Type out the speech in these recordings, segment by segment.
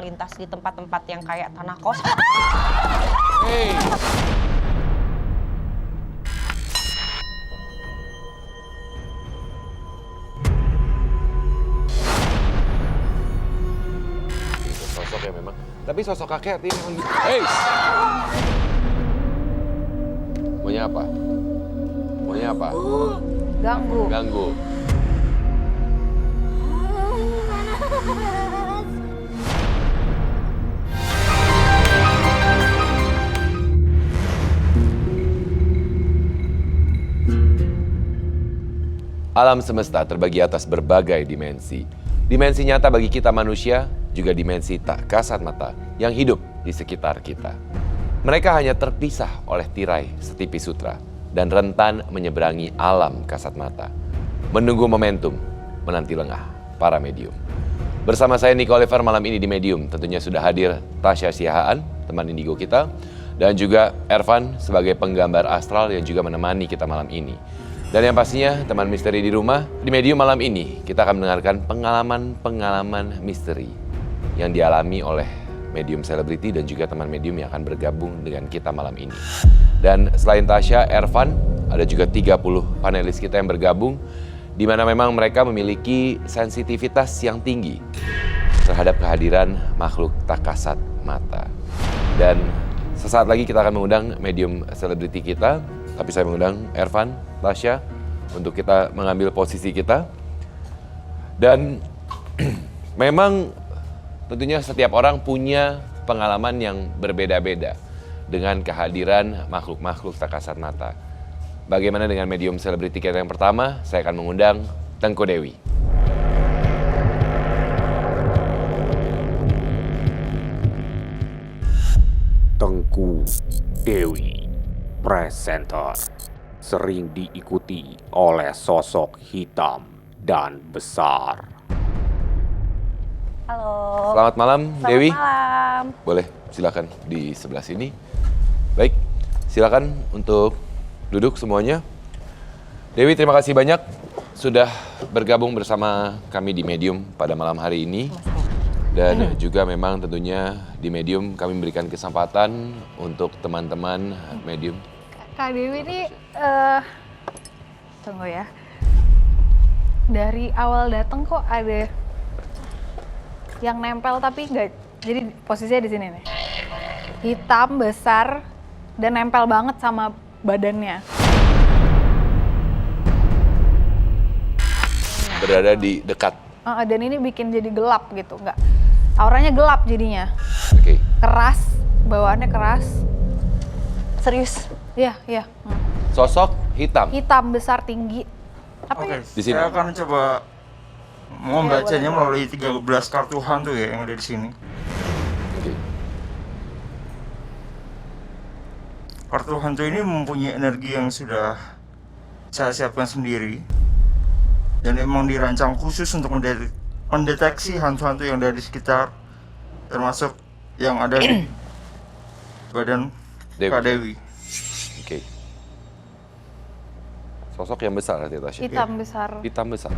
melintas di tempat-tempat yang kayak tanah kosong. Hey. Itu sosok ya memang. Tapi sosok kakek artinya memang gitu. Hey. Maunya apa? Maunya apa? Ganggu. Ganggu. Alam semesta terbagi atas berbagai dimensi. Dimensi nyata bagi kita manusia, juga dimensi tak kasat mata yang hidup di sekitar kita. Mereka hanya terpisah oleh tirai setipis sutra dan rentan menyeberangi alam kasat mata. Menunggu momentum, menanti lengah para medium. Bersama saya Nico Oliver malam ini di Medium, tentunya sudah hadir Tasya Siahaan, teman indigo kita, dan juga Ervan sebagai penggambar astral yang juga menemani kita malam ini. Dan yang pastinya teman misteri di rumah, di Medium malam ini kita akan mendengarkan pengalaman-pengalaman misteri yang dialami oleh medium selebriti dan juga teman medium yang akan bergabung dengan kita malam ini. Dan selain Tasya, Ervan, ada juga 30 panelis kita yang bergabung, di mana memang mereka memiliki sensitivitas yang tinggi terhadap kehadiran makhluk tak kasat mata. Dan sesaat lagi kita akan mengundang medium selebriti kita, tapi saya mengundang Ervan, Tasya, untuk kita mengambil posisi kita. Dan memang tentunya setiap orang punya pengalaman yang berbeda-beda dengan kehadiran makhluk-makhluk tak kasat mata. Bagaimana dengan medium selebriti kita yang pertama? Saya akan mengundang Tengku Dewi. Tengku Dewi, presenter, sering diikuti oleh sosok hitam dan besar. Halo. Selamat malam, Selamat Dewi. malam. Boleh, silakan di sebelah sini. Baik, silakan untuk duduk semuanya. Dewi, terima kasih banyak sudah bergabung bersama kami di Medium pada malam hari ini. Dan juga memang tentunya di Medium kami memberikan kesempatan untuk teman-teman Medium. Kak Dewi ini, tunggu ya. Dari awal datang kok ada yang nempel tapi nggak, jadi posisinya di sini nih. Hitam, besar, dan nempel banget sama badannya. Berada di dekat. Dan ini bikin jadi gelap gitu, nggak. Auranya gelap jadinya. Oke. Keras, bawaannya keras. Serius? Iya, iya. Sosok hitam. Hitam, besar, tinggi. Apa Oke, ya? Di sini. saya akan coba membacanya melalui 13 kartu hantu ya yang ada di sini. Oke. Kartu hantu ini mempunyai energi yang sudah saya siapkan sendiri. Dan memang dirancang khusus untuk mendeteksi hantu-hantu yang ada di sekitar, termasuk yang ada di badan Dewi. Kak Dewi. Oke. Sosok yang besar artinya Tasya. Hitam, besar. Hitam besar.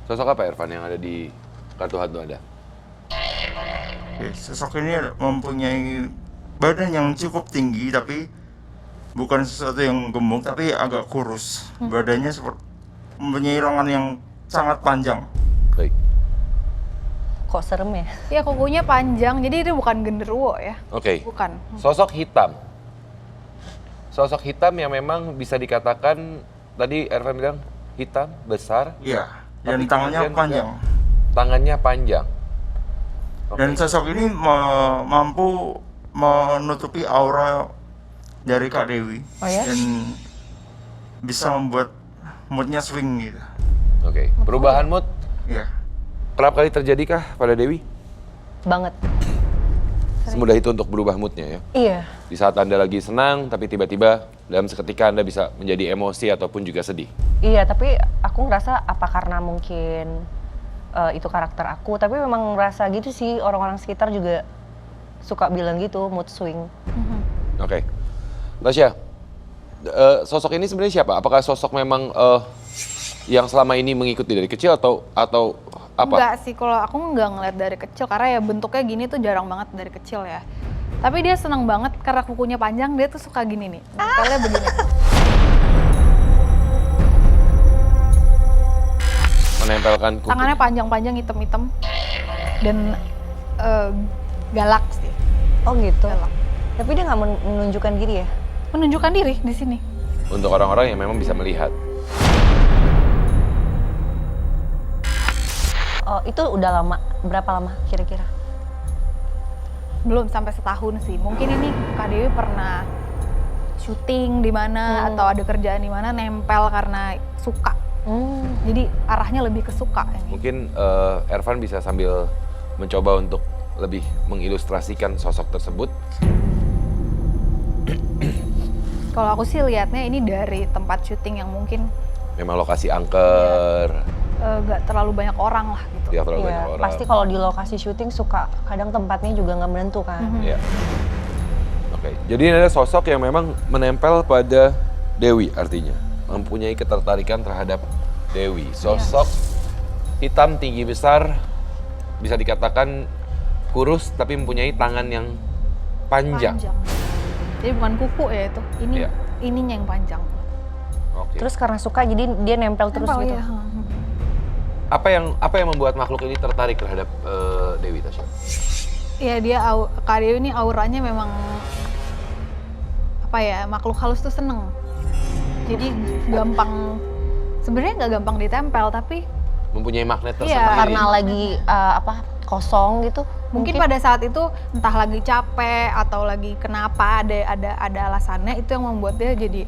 Sosok apa Ervan yang ada di kartu hantu Anda? Oke, sosok ini mempunyai badan yang cukup tinggi, tapi bukan sesuatu yang gemuk, tapi agak kurus. Badannya seperti mempunyai lengan yang sangat panjang. Baik. Kok serem ya? Ya kukunya panjang, jadi itu bukan genderuwo ya. Oke. Bukan. Sosok hitam. Sosok hitam yang memang bisa dikatakan tadi Ervan bilang hitam, besar, Iya, dan Tapi tangannya kemudian panjang. tangannya panjang. Oke. Dan sosok ini mampu menutupi aura dari Kak Dewi. Oh ya? Dan bisa membuat moodnya swing gitu. Oke. Perubahan mood Iya. kerap kali terjadikah pada Dewi? Banget. Semudah itu untuk berubah moodnya ya? Iya. Di saat Anda lagi senang, tapi tiba-tiba dalam seketika Anda bisa menjadi emosi ataupun juga sedih. Iya, tapi aku ngerasa apa karena mungkin itu karakter aku, tapi memang ngerasa gitu sih, orang-orang sekitar juga suka bilang gitu, mood swing. Oke. Tasya, sosok ini sebenarnya siapa? Apakah sosok memang yang selama ini mengikuti dari kecil atau Apa? Enggak sih, kalau aku nggak ngeliat dari kecil karena ya bentuknya gini tuh jarang banget dari kecil ya. Tapi dia seneng banget karena kukunya panjang, dia tuh suka gini nih, nempelnya begini. Menempelkan kuku. Tangannya panjang-panjang, hitam-hitam, dan galak sih. Oh gitu. Galak. Tapi dia nggak menunjukkan diri ya? Menunjukkan diri di sini. Untuk orang-orang yang memang bisa melihat. Oh, itu udah lama. Berapa lama kira-kira? Belum sampai setahun sih. Mungkin ini Kak Dewi pernah syuting di mana atau ada kerjaan di mana nempel karena suka. Jadi arahnya lebih ke suka ini. Mungkin Ervan bisa sambil mencoba untuk lebih mengilustrasikan sosok tersebut. Kalau aku sih lihatnya ini dari tempat syuting yang mungkin Memang lokasi angker, gak terlalu banyak orang lah gitu. tidak terlalu Iya, banyak orang. pasti kalau di lokasi syuting suka kadang tempatnya juga nggak menentu kan. Iya. Oke, jadi ini ada sosok yang memang menempel pada Dewi artinya. Mempunyai ketertarikan terhadap Dewi. Sosok hitam, tinggi, besar, bisa dikatakan kurus tapi mempunyai tangan yang panjang. Jadi bukan kuku ya itu, ini Iya. ininya yang panjang. Oke. Terus karena suka jadi dia nempel terus Nempel, gitu. iya. Apa yang membuat makhluk ini tertarik terhadap Dewi, Tasya? Iya, dia Kak Dewi ini auranya memang apa ya, makhluk halus tuh seneng. Jadi gampang, sebenarnya nggak gampang ditempel tapi Mempunyai magnet Iya, tersendiri. Karena lagi kosong gitu. mungkin pada saat itu entah lagi capek atau lagi kenapa ada alasannya itu yang membuat dia jadi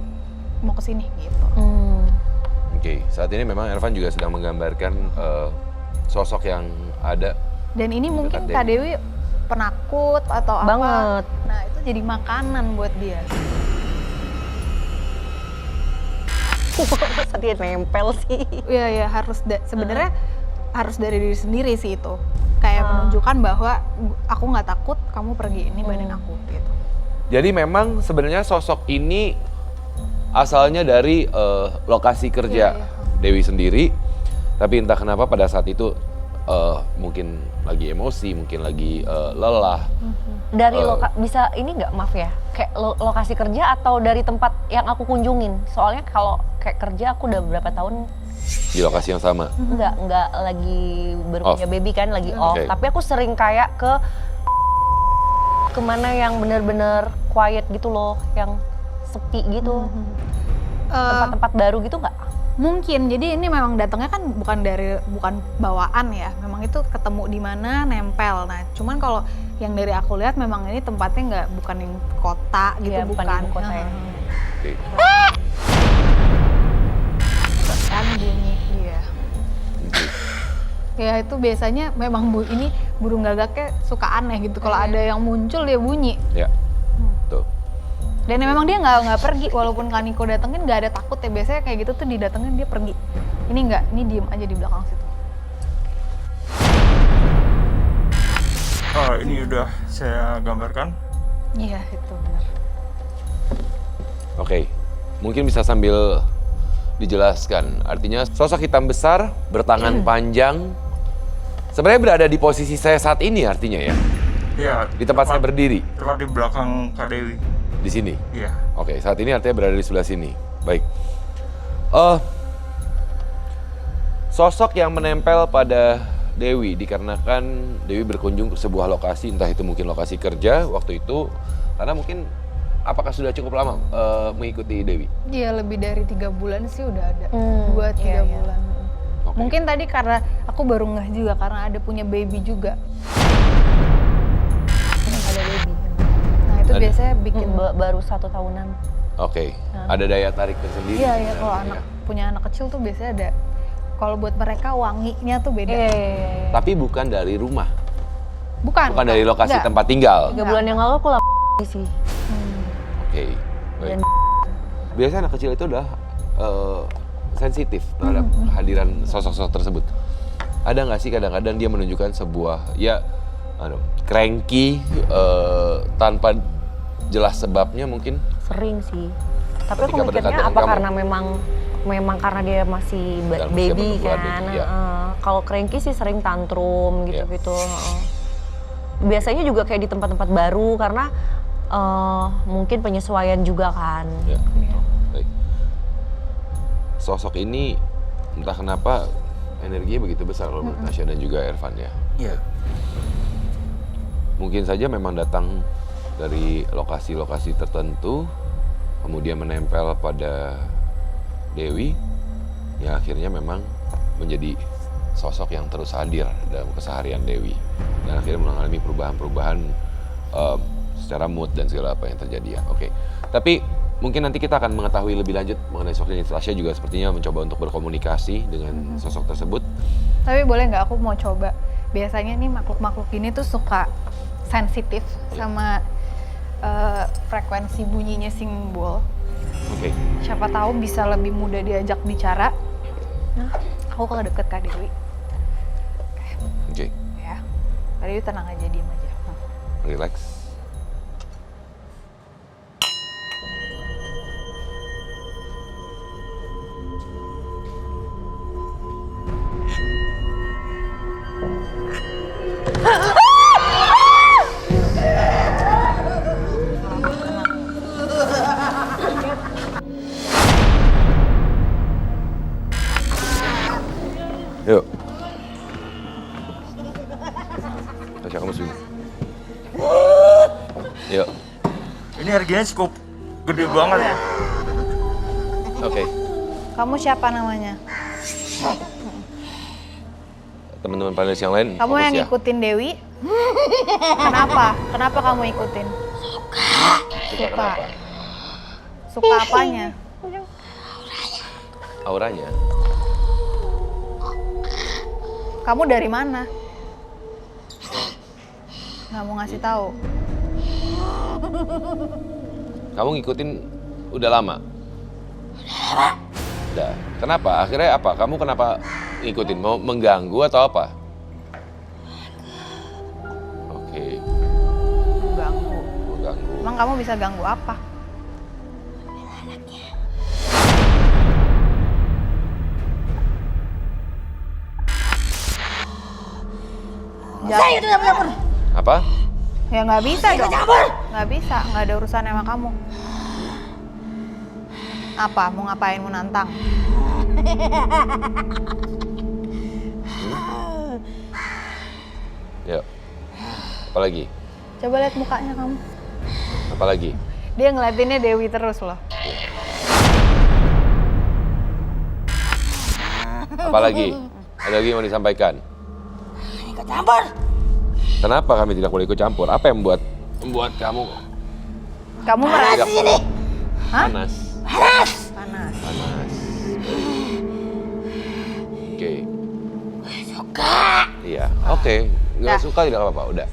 mau kesini gitu. Oke, saat ini memang Ervan juga sedang menggambarkan sosok yang ada. Dan ini mungkin Dekat Kak Dewi penakut atau apa. Banget. Nah itu jadi makanan buat dia. Masa dia nempel sih? Iya ya harus sebenarnya harus dari diri sendiri sih itu. Kayak menunjukkan bahwa aku nggak takut, kamu pergi, ini badan aku gitu. Jadi memang sebenarnya sosok ini asalnya dari lokasi kerja Dewi sendiri, tapi entah kenapa pada saat itu mungkin lagi emosi, mungkin lagi lelah. Dari bisa ini nggak, maaf ya, kayak lokasi kerja atau dari tempat yang aku kunjungin? Soalnya kalau kayak kerja aku udah berapa tahun Di lokasi yang sama. nggak lagi baru Off. punya baby kan, lagi off. Oke. Tapi aku sering kayak kemana yang bener-bener quiet gitu loh, yang sepi gitu. Tempat-tempat baru gitu nggak? Mungkin, jadi ini memang datangnya kan bukan bawaan ya, memang itu ketemu di mana nempel. Nah, cuman kalau yang dari aku lihat memang ini tempatnya bukan yang kota gitu, Iya, bukan ibu kota ya. Oke. Kan bunyi, iya. Ya itu biasanya memang ini burung gagaknya suka aneh gitu. Kalau ada yang muncul dia bunyi. Ya. Tuh. Dan memang dia nggak pergi, walaupun Kaniko datengin nggak ada takut ya. Biasanya kayak gitu tuh didatengin dia pergi. Ini nggak, ini diem aja di belakang situ. Oh, ini udah saya gambarkan. Iya itu benar. Oke. Mungkin bisa sambil dijelaskan. Artinya sosok hitam besar, bertangan panjang. Sebenarnya berada di posisi saya saat ini artinya ya. Iya. Di tempat saya berdiri. Tepat di belakang Kak Dewi. Di sini. Iya. Oke, saat ini artinya berada di sebelah sini. Baik. Sosok yang menempel pada Dewi dikarenakan Dewi berkunjung ke sebuah lokasi, entah itu mungkin lokasi kerja waktu itu, karena mungkin apakah sudah cukup lama mengikuti Dewi? Dia lebih dari 3 bulan sih udah ada. 2-3 iya. bulan. Oke. Mungkin tadi karena aku baru ngeh juga karena ada punya baby juga. Ada baby. Nah itu Ada. biasanya bikin Baru 1 tahunan. Oke, ada daya tarik tersendiri. Iya ya kalau sebenarnya. punya anak kecil tuh biasanya ada. Kalau buat mereka wanginya tuh beda. Iya. Tapi bukan dari rumah, Bukan dari lokasi enggak. tempat tinggal. 3 bulan yang lalu aku sih. Oke, baik. Biasanya anak kecil itu udah sensitif terhadap kehadiran sosok-sosok tersebut. Ada nggak sih kadang-kadang dia menunjukkan sebuah cranky tanpa jelas sebabnya mungkin? Sering sih. Tapi Ketika aku mikirnya berdekatan apa dengan kamu. karena memang memang karena dia masih Dalam usia baby pertumbuhan kan. itu, ya. Kalau cranky sih sering tantrum Iya. gitu-gitu. Biasanya juga kayak di tempat-tempat baru karena mungkin penyesuaian juga kan. Ya. Baik. Sosok ini entah kenapa energinya begitu besar loh menurut Tasya dan juga Ervan ya. Iya. Mungkin saja memang datang dari lokasi-lokasi tertentu, kemudian menempel pada Dewi, ya akhirnya memang menjadi sosok yang terus hadir dalam keseharian Dewi. Dan akhirnya mengalami perubahan-perubahan secara mood dan segala apa yang terjadi ya. Oke, tapi mungkin nanti kita akan mengetahui lebih lanjut mengenai sosok ini. Tasya juga sepertinya mencoba untuk berkomunikasi dengan sosok tersebut. Tapi boleh nggak aku mau coba? Biasanya nih makhluk-makhluk ini tuh suka sensitif sama frekuensi bunyinya simbol. Oke. Siapa tahu bisa lebih mudah diajak bicara. Nah, aku kalau deket Kak Dewi, Oke, ya. Kak Dewi tenang aja, diem aja. relax. Yuk. Tasya, kamu sini. Yuk. Ini harganya cukup gede banget ya. Oke. Kamu siapa namanya? Teman-teman panelis yang lain Kamu fokus yang ya. ngikutin Dewi? Kenapa? Kenapa kamu ikutin? Suka. Suka apanya? Auranya. Kamu dari mana? Nggak mau ngasih tahu. Kamu ngikutin udah lama? Udah. Kenapa? Akhirnya apa? Kamu kenapa ngikutin? Mau mengganggu atau apa? Oke, Ganggu. mengganggu. Emang kamu bisa ganggu apa? Jangan. Apa? Ya nggak bisa dong. Nggak bisa, nggak ada urusan sama kamu. Apa? Mau ngapain? Mau nantang? Yuk. Apa lagi? Coba lihat mukanya kamu. Apa lagi? Dia ngeliatinnya Dewi terus loh. Apa lagi? Ada lagi yang mau disampaikan? Kenapa kami tidak boleh ikut campur? Apa yang membuat kamu Kamu merasa panas? panas. Panas. Oke. Iya, oke. Nggak Dah. suka tidak apa-apa, udah.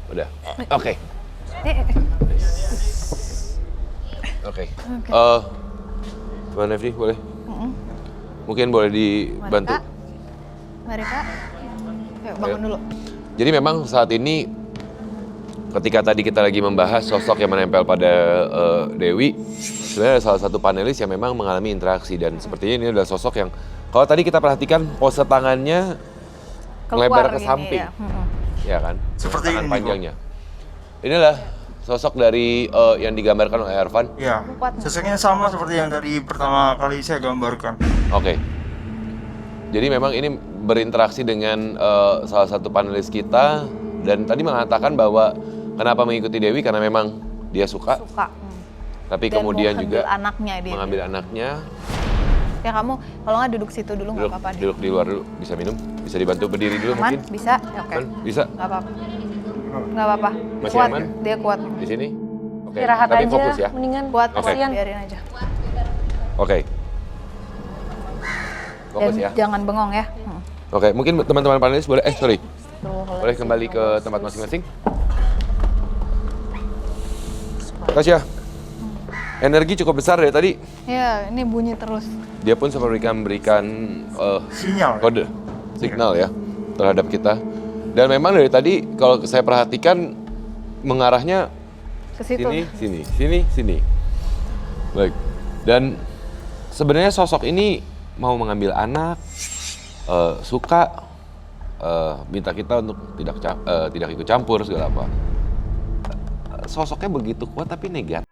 Udah. Oke. Oke. Tuan Nefri, boleh? Mungkin boleh dibantu. Mari Kak. Yuk bangun dulu. Jadi memang saat ini ketika tadi kita lagi membahas sosok yang menempel pada Dewi, sebenarnya ada salah satu panelis yang memang mengalami interaksi dan sepertinya ini adalah sosok yang kalau tadi kita perhatikan pose tangannya melebar ke gini, samping, ya. ya kan? Seperti Tangan ini, panjangnya. Inilah sosok dari yang digambarkan oleh Ervan. Iya. Sosoknya sama seperti yang tadi pertama kali saya gambarkan. Oke. Jadi memang ini berinteraksi dengan salah satu panelis kita dan tadi mengatakan bahwa kenapa mengikuti Dewi karena memang dia suka. Suka. Tapi Dan kemudian mau juga ambil anaknya dia. mengambil anaknya. Ya kamu kalau nggak duduk situ dulu nggak apa-apa deh. Duduk di luar dulu, bisa minum, bisa dibantu berdiri dulu Aman? mungkin. Bisa? Ya, oke. Aman? Bisa Nggak apa-apa. Nggak apa-apa. Masih Kuat. aman? Dia kuat. di sini. Oke. Istirahat Tapi aja, fokus ya. mendingan. Kuat. Oke. Kasihan. Biarin aja. Oke. Fokus Dan ya. jangan bengong ya. Oke, mungkin teman-teman panelis boleh sorry. Tuh, Boleh kembali ke tempat masing-masing. Tasya, energi cukup besar dari tadi. Ya, ini bunyi terus. Dia pun sempat memberikan Sinyal. kode, signal ya terhadap kita. Dan memang dari tadi kalau saya perhatikan mengarahnya Ke situ. sini. Baik. Dan sebenarnya sosok ini mau mengambil anak, suka, minta kita untuk tidak ikut campur segala apa. Sosoknya begitu kuat tapi negatif.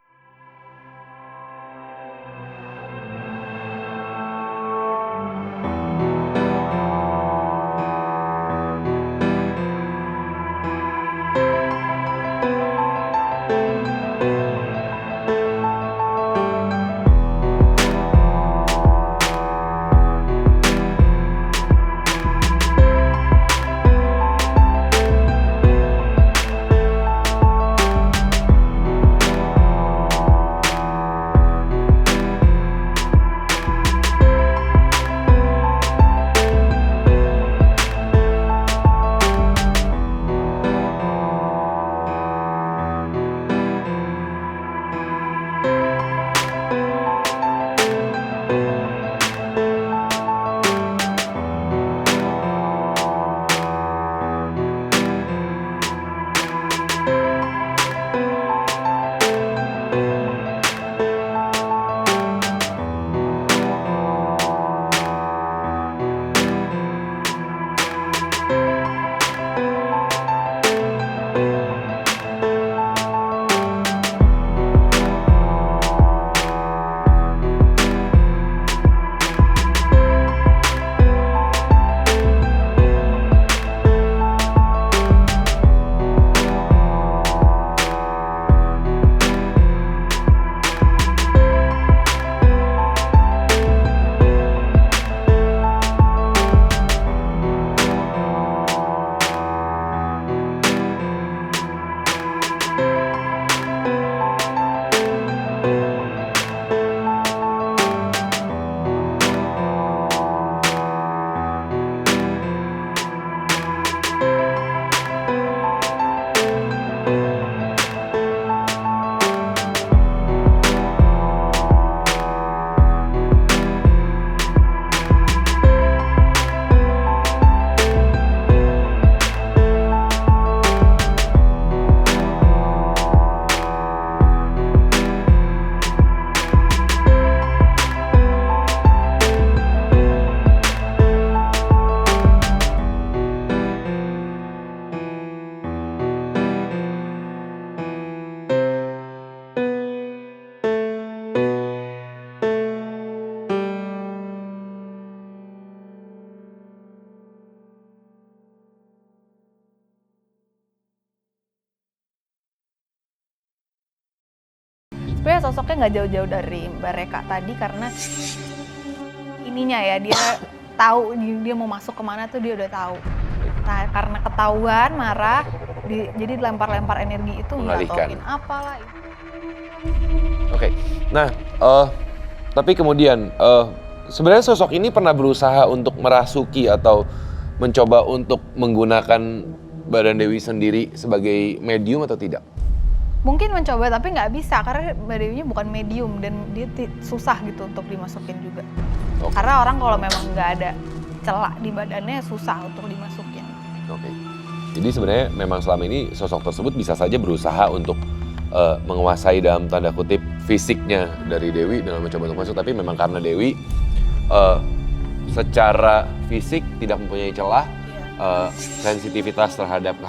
Sebenarnya sosoknya nggak jauh-jauh dari Mbak Reka tadi karena ininya ya, dia tahu dia mau masuk kemana tuh dia udah tahu. Nah karena ketahuan marah, jadi lempar-lempar energi itu Mengalihkan. ngatoin apalah. Oke. Nah, tapi kemudian sebenarnya sosok ini pernah berusaha untuk merasuki atau mencoba untuk menggunakan badan Dewi sendiri sebagai medium atau tidak? Mungkin mencoba tapi nggak bisa karena Mbak Dewinya bukan medium dan dia susah gitu untuk dimasukin juga. Oke. Karena orang kalau memang nggak ada celah di badannya susah untuk dimasukin. Oke. Jadi sebenarnya memang selama ini sosok tersebut bisa saja berusaha untuk menguasai dalam tanda kutip fisiknya dari Dewi dengan mencoba untuk masuk, tapi memang karena Dewi secara fisik tidak mempunyai celah, sensitivitas terhadap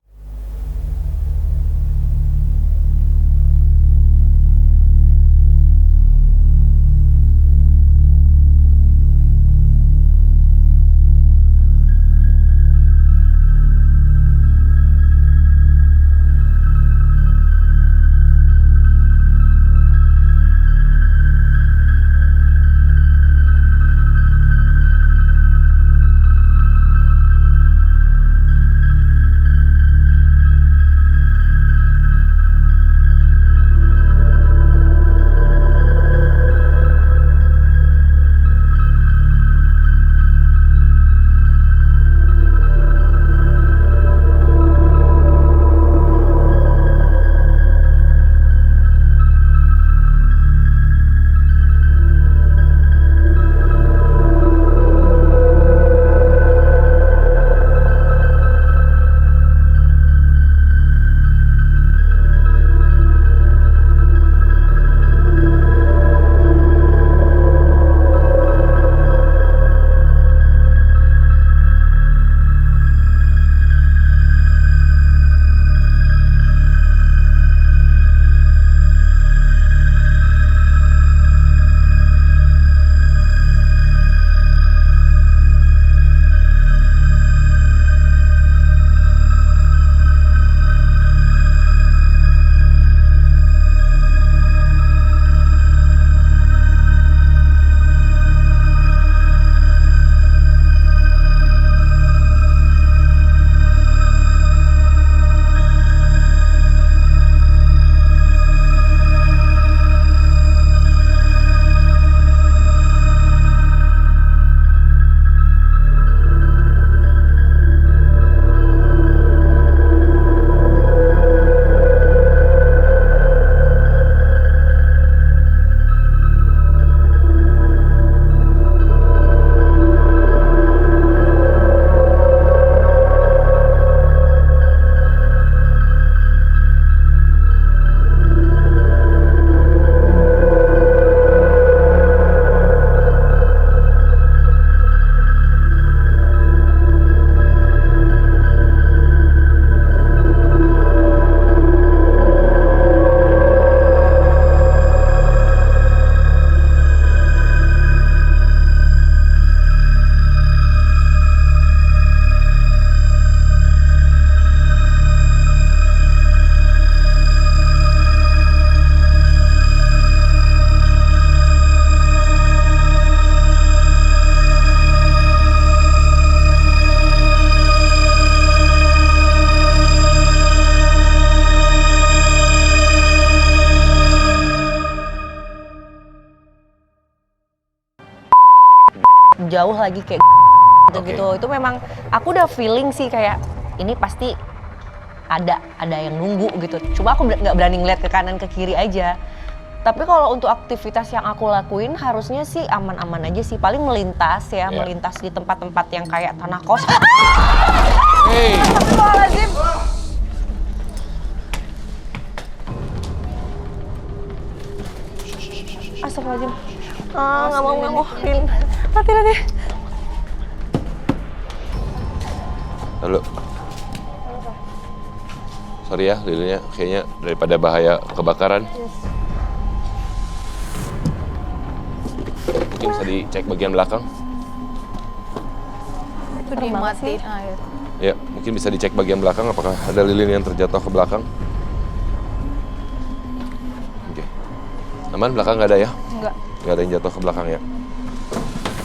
jauh lagi kayak gitu. Itu memang aku udah feeling sih kayak ini pasti ada yang nunggu gitu. Cuma aku nggak berani ngeliat ke kanan ke kiri aja. Tapi kalau untuk aktivitas yang aku lakuin harusnya sih aman-aman aja sih. Paling melintas ya, melintas di tempat-tempat yang kayak tanah kos. Astagfirullahaladzim. Astagfirullahaladzim. Nggak mau. Hati. Lalu. Sorry ya, lilinnya kayaknya daripada bahaya kebakaran. Mungkin bisa dicek bagian belakang. Itu dimatiin. Ya, mungkin bisa dicek bagian belakang apakah ada lilin yang terjatuh ke belakang. Oke. Aman, belakang nggak ada ya? Enggak. Nggak ada yang jatuh ke belakang ya?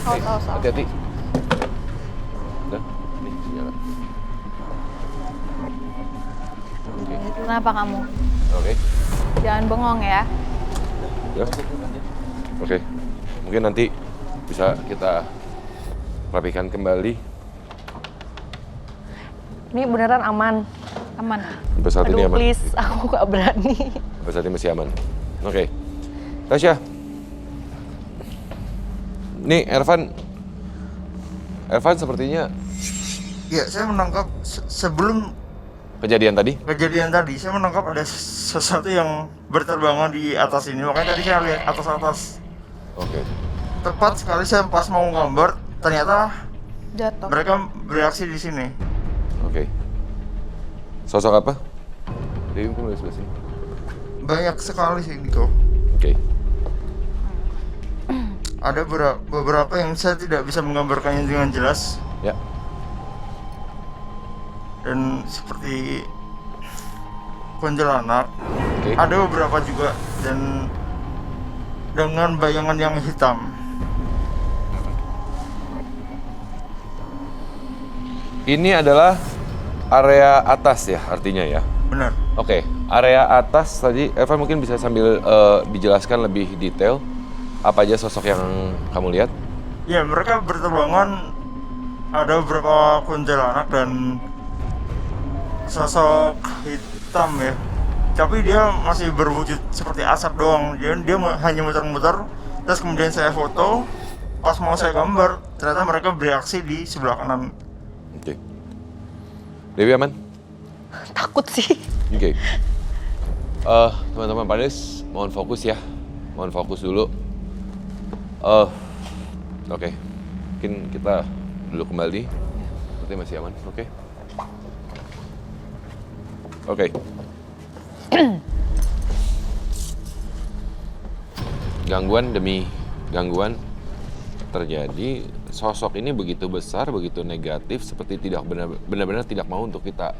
Awas. Hati-hati. Udah, nih sinyal. Oke. Kenapa kamu? Oke. Jangan bengong ya. Ya. Oke. Mungkin nanti bisa kita rapikan kembali. Ini beneran aman. Aman. Sampai saat ini Aduh aman. please, aku gak berani. Sampai saat ini masih aman. Oke. Tasya. Nih, Ervan sepertinya Ya, saya menangkap sebelum kejadian tadi. saya menangkap ada sesuatu yang berterbangan di atas ini. Makanya tadi saya lihat atas-atas. Oke. Tepat sekali saya pas mau gambar, ternyata Jatuh. mereka bereaksi di sini. Oke. Sosok apa? Dewi mungkin boleh sebelah sini. Banyak sekali sih Niko. Oke. Ada beberapa yang saya tidak bisa menggambarkannya dengan jelas. Ya. Dan seperti kuntilanak. Oke. Ada beberapa juga dan dengan bayangan yang hitam. Ini adalah area atas ya artinya ya. Benar. Oke, area atas tadi Evan mungkin bisa sambil dijelaskan lebih detail apa aja sosok yang kamu lihat? Ya, mereka berterbangan, ada beberapa kuntilanak dan sosok hitam ya. Tapi dia masih berwujud seperti asap doang. Dia hanya muter-muter. Terus kemudian saya foto, pas mau saya gambar, ternyata mereka bereaksi di sebelah kanan. Oke. Dewi aman? Takut sih. Oke. Teman-teman panelis, mohon fokus ya. Mohon fokus dulu. Oke. Mungkin kita dulu kembali. Seperti masih aman. Oke. Oke. Gangguan demi gangguan terjadi. Sosok ini begitu besar, begitu negatif, seperti tidak benar-benar tidak mau untuk kita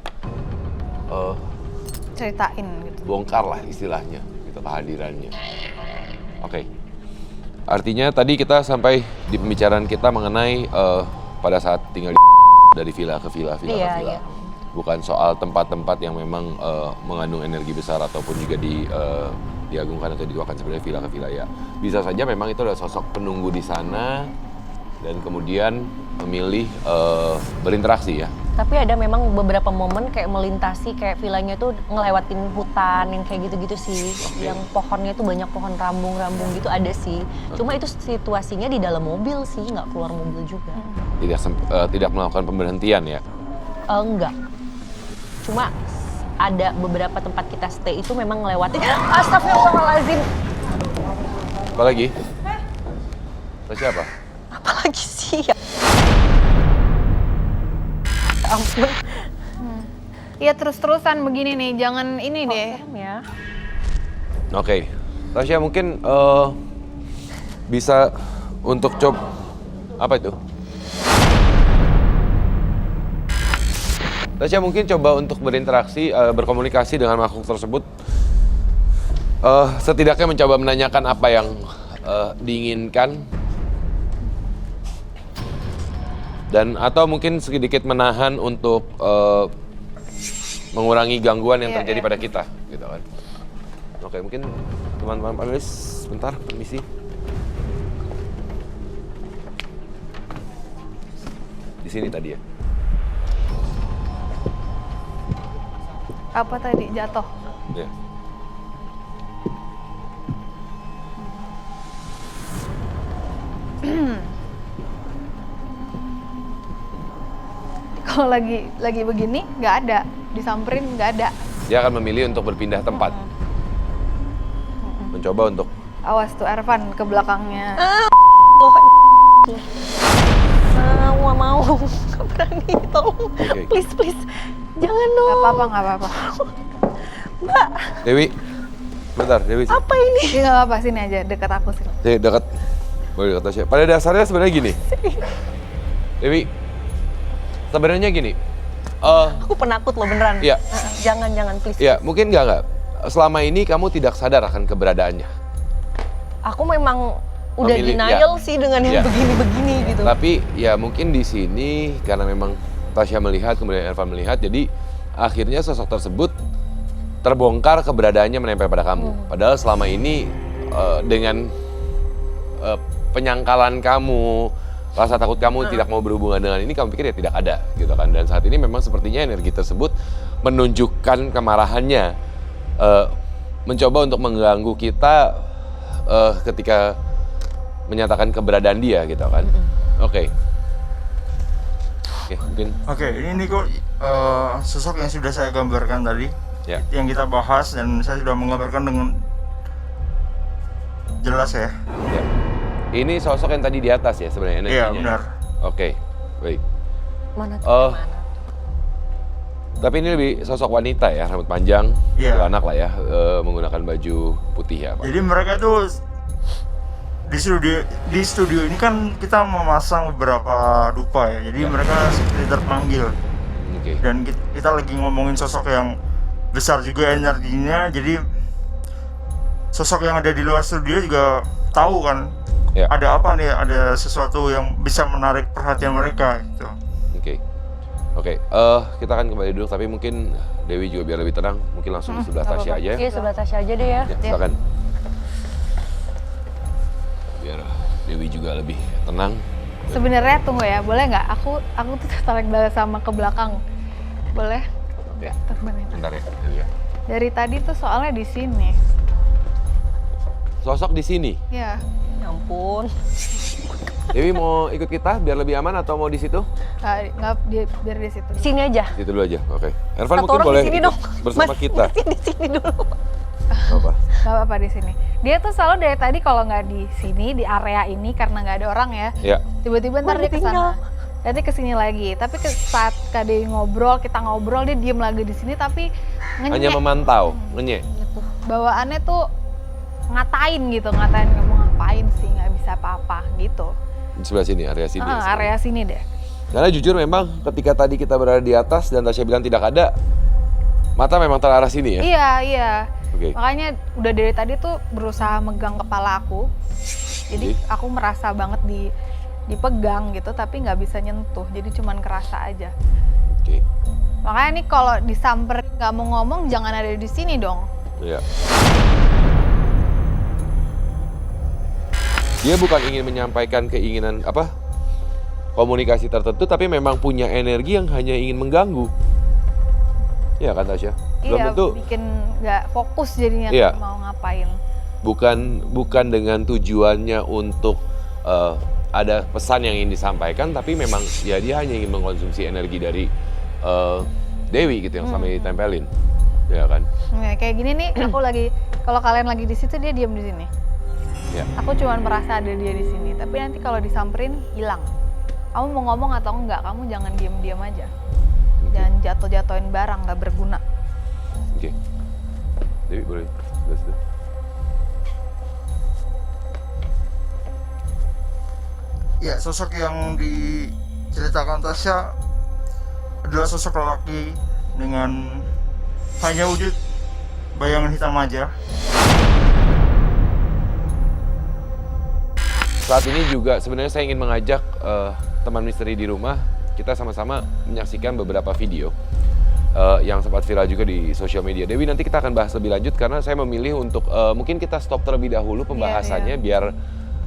Ceritain gitu. bongkar lah istilahnya, gitu kehadirannya. Oke. Artinya tadi kita sampai di pembicaraan kita mengenai pada saat tinggal dari villa ke villa, ke villa. Iya. Bukan soal tempat-tempat yang memang mengandung energi besar ataupun juga diagungkan atau dituakan sebenarnya villa ke villa ya. Bisa saja memang itu adalah sosok penunggu di sana dan kemudian memilih berinteraksi ya. Tapi ada memang beberapa momen kayak melintasi kayak villanya tuh ngelewatin hutan yang kayak gitu-gitu sih. Yang pohonnya tuh banyak pohon rambung-rambung gitu ada sih. Cuma itu situasinya di dalam mobil sih, nggak keluar mobil juga. Tidak melakukan pemberhentian ya. Enggak. Cuma ada beberapa tempat kita stay itu memang ngelewatin. Astagfirullahaladzim. Apa lagi? Siapa? Apalagi sih ya? Ya ampun. Iya terus-terusan begini nih, jangan ini deh. Serem ya. Oke, Tasya mungkin bisa untuk coba apa itu? Tasya mungkin coba untuk berinteraksi, berkomunikasi dengan makhluk tersebut. Setidaknya mencoba menanyakan apa yang diinginkan. Dan atau mungkin sedikit menahan untuk mengurangi gangguan yang terjadi pada kita, gitu kan. Oke, mungkin teman-teman panelis, sebentar, permisi. sini tadi ya. Apa tadi jatuh? Ya. Kalau lagi begini nggak ada, disamperin nggak ada. Dia akan memilih untuk berpindah tempat. Mencoba untuk Awas tuh Ervan ke belakangnya. Mau nggak berani, tolong. Oke. Please, jangan dong. Nggak apa-apa. Mbak, Dewi. Bentar, Dewi. apa ini? Ini nggak apa-apa, sini aja dekat aku sini. Dekat. Boleh dekat Tasya. Pada dasarnya sebenarnya gini. Dewi. Sebenarnya gini. Aku penakut loh beneran. Iya. Jangan, please. Ya, mungkin enggak. Selama ini kamu tidak sadar akan keberadaannya. Aku memang udah Memilih, denial ya. sih dengan yang Ya. begini-begini gitu. Tapi ya mungkin di sini karena memang Tasya melihat, kemudian Ervan melihat, jadi akhirnya sosok tersebut terbongkar keberadaannya menempel pada kamu. Padahal selama ini dengan penyangkalan kamu, rasa takut kamu tidak mau berhubungan dengan ini, kamu pikir ya tidak ada gitu kan. Dan saat ini memang sepertinya energi tersebut menunjukkan kemarahannya, mencoba untuk mengganggu kita ketika menyatakan keberadaan dia gitu kan. Oke, mungkin Oke, ini kok sosok yang sudah saya gambarkan tadi, ya. yang kita bahas dan saya sudah menggambarkan dengan jelas ya. Ya. Ini sosok yang tadi di atas ya sebenarnya energinya. Iya benar. Oke, baik. Mana tuh? Oh. Mana? Tapi ini lebih sosok wanita ya, rambut panjang, Iya. anak lah ya, menggunakan baju putih ya, Pak. Jadi mereka tuh di studio ini kan kita memasang beberapa dupa ya. Jadi Ya. mereka seperti terpanggil. Oke. Dan kita lagi ngomongin sosok yang besar juga energinya. Jadi sosok yang ada di luar studio juga tahu kan Ya. ada apa nih, ada sesuatu yang bisa menarik perhatian mereka gitu. Oke, kita akan kembali dulu, tapi mungkin Dewi juga biar lebih tenang, mungkin langsung di sebelah nggak Tasya apa-apa. aja. Iya, sebelah Tasya aja deh ya. Ya, silakan. Biar Dewi juga lebih tenang. Sebenarnya tunggu ya, boleh nggak? Aku tuh tertarik banget sama ke belakang. Boleh? Ya, Temenin. bentar ya. Dewi ya. Dari tadi tuh soalnya di sini. Sosok di sini. Ya. Ya ampun. Dewi mau ikut kita biar lebih aman atau mau di situ? Nggak biar di situ. Sini aja. Situ dulu aja. Oke. Ervan Satu mungkin orang boleh di sini ikut dong. bersama Mas, kita. Mas, di sini dulu. Apa? Nggak apa-apa di sini. Dia tuh selalu dari tadi kalau nggak di sini di area ini karena nggak ada orang ya. Ya. Tiba-tiba ntar Wah, dia ke ditinggal. sana. Nanti ke sini lagi. Tapi saat Kak Dewi kita ngobrol dia diem lagi di sini tapi Hanya ngenyek. memantau, ngenyek. Bawaannya tuh ngatain kamu ngapain sih nggak bisa apa-apa gitu. Di sebelah sini, area sini. ya, sebenarnya. Area sini deh. Karena jujur memang ketika tadi kita berada di atas dan Tasya bilang tidak ada, mata memang terarah sini ya. Iya. Oke. Makanya udah dari tadi tuh berusaha megang kepala aku. Jadi Oke. aku merasa banget dipegang gitu tapi nggak bisa nyentuh. Jadi cuman kerasa aja. Oke. Makanya nih kalau disamper nggak mau ngomong jangan ada di sini dong. Iya. Dia bukan ingin menyampaikan keinginan komunikasi tertentu, tapi memang punya energi yang hanya ingin mengganggu. Iya kan Tasya? Belum Iya, tentu bikin nggak fokus jadinya Iya. mau ngapain. bukan dengan tujuannya untuk ada pesan yang ingin disampaikan, tapi memang ya dia hanya ingin mengkonsumsi energi dari Dewi gitu yang selama ini ditempelin. Ya kan? Nah, kayak gini nih, aku lagi kalau kalian lagi di situ dia diam di sini. Ya. Aku cuma merasa ada dia di sini, tapi nanti kalau disamperin hilang. Kamu mau ngomong atau enggak, kamu jangan diam-diam aja. Jangan jatuh-jatuhin barang nggak berguna. Oke. Dewi boleh. Sudah. Ya, sosok yang diceritakan Tasya adalah sosok lelaki dengan hanya wujud bayangan hitam aja. Saat ini juga sebenarnya saya ingin mengajak teman misteri di rumah, kita sama-sama menyaksikan beberapa video yang sempat viral juga di sosial media. Dewi, nanti kita akan bahas lebih lanjut karena saya memilih untuk mungkin kita stop terlebih dahulu pembahasannya biar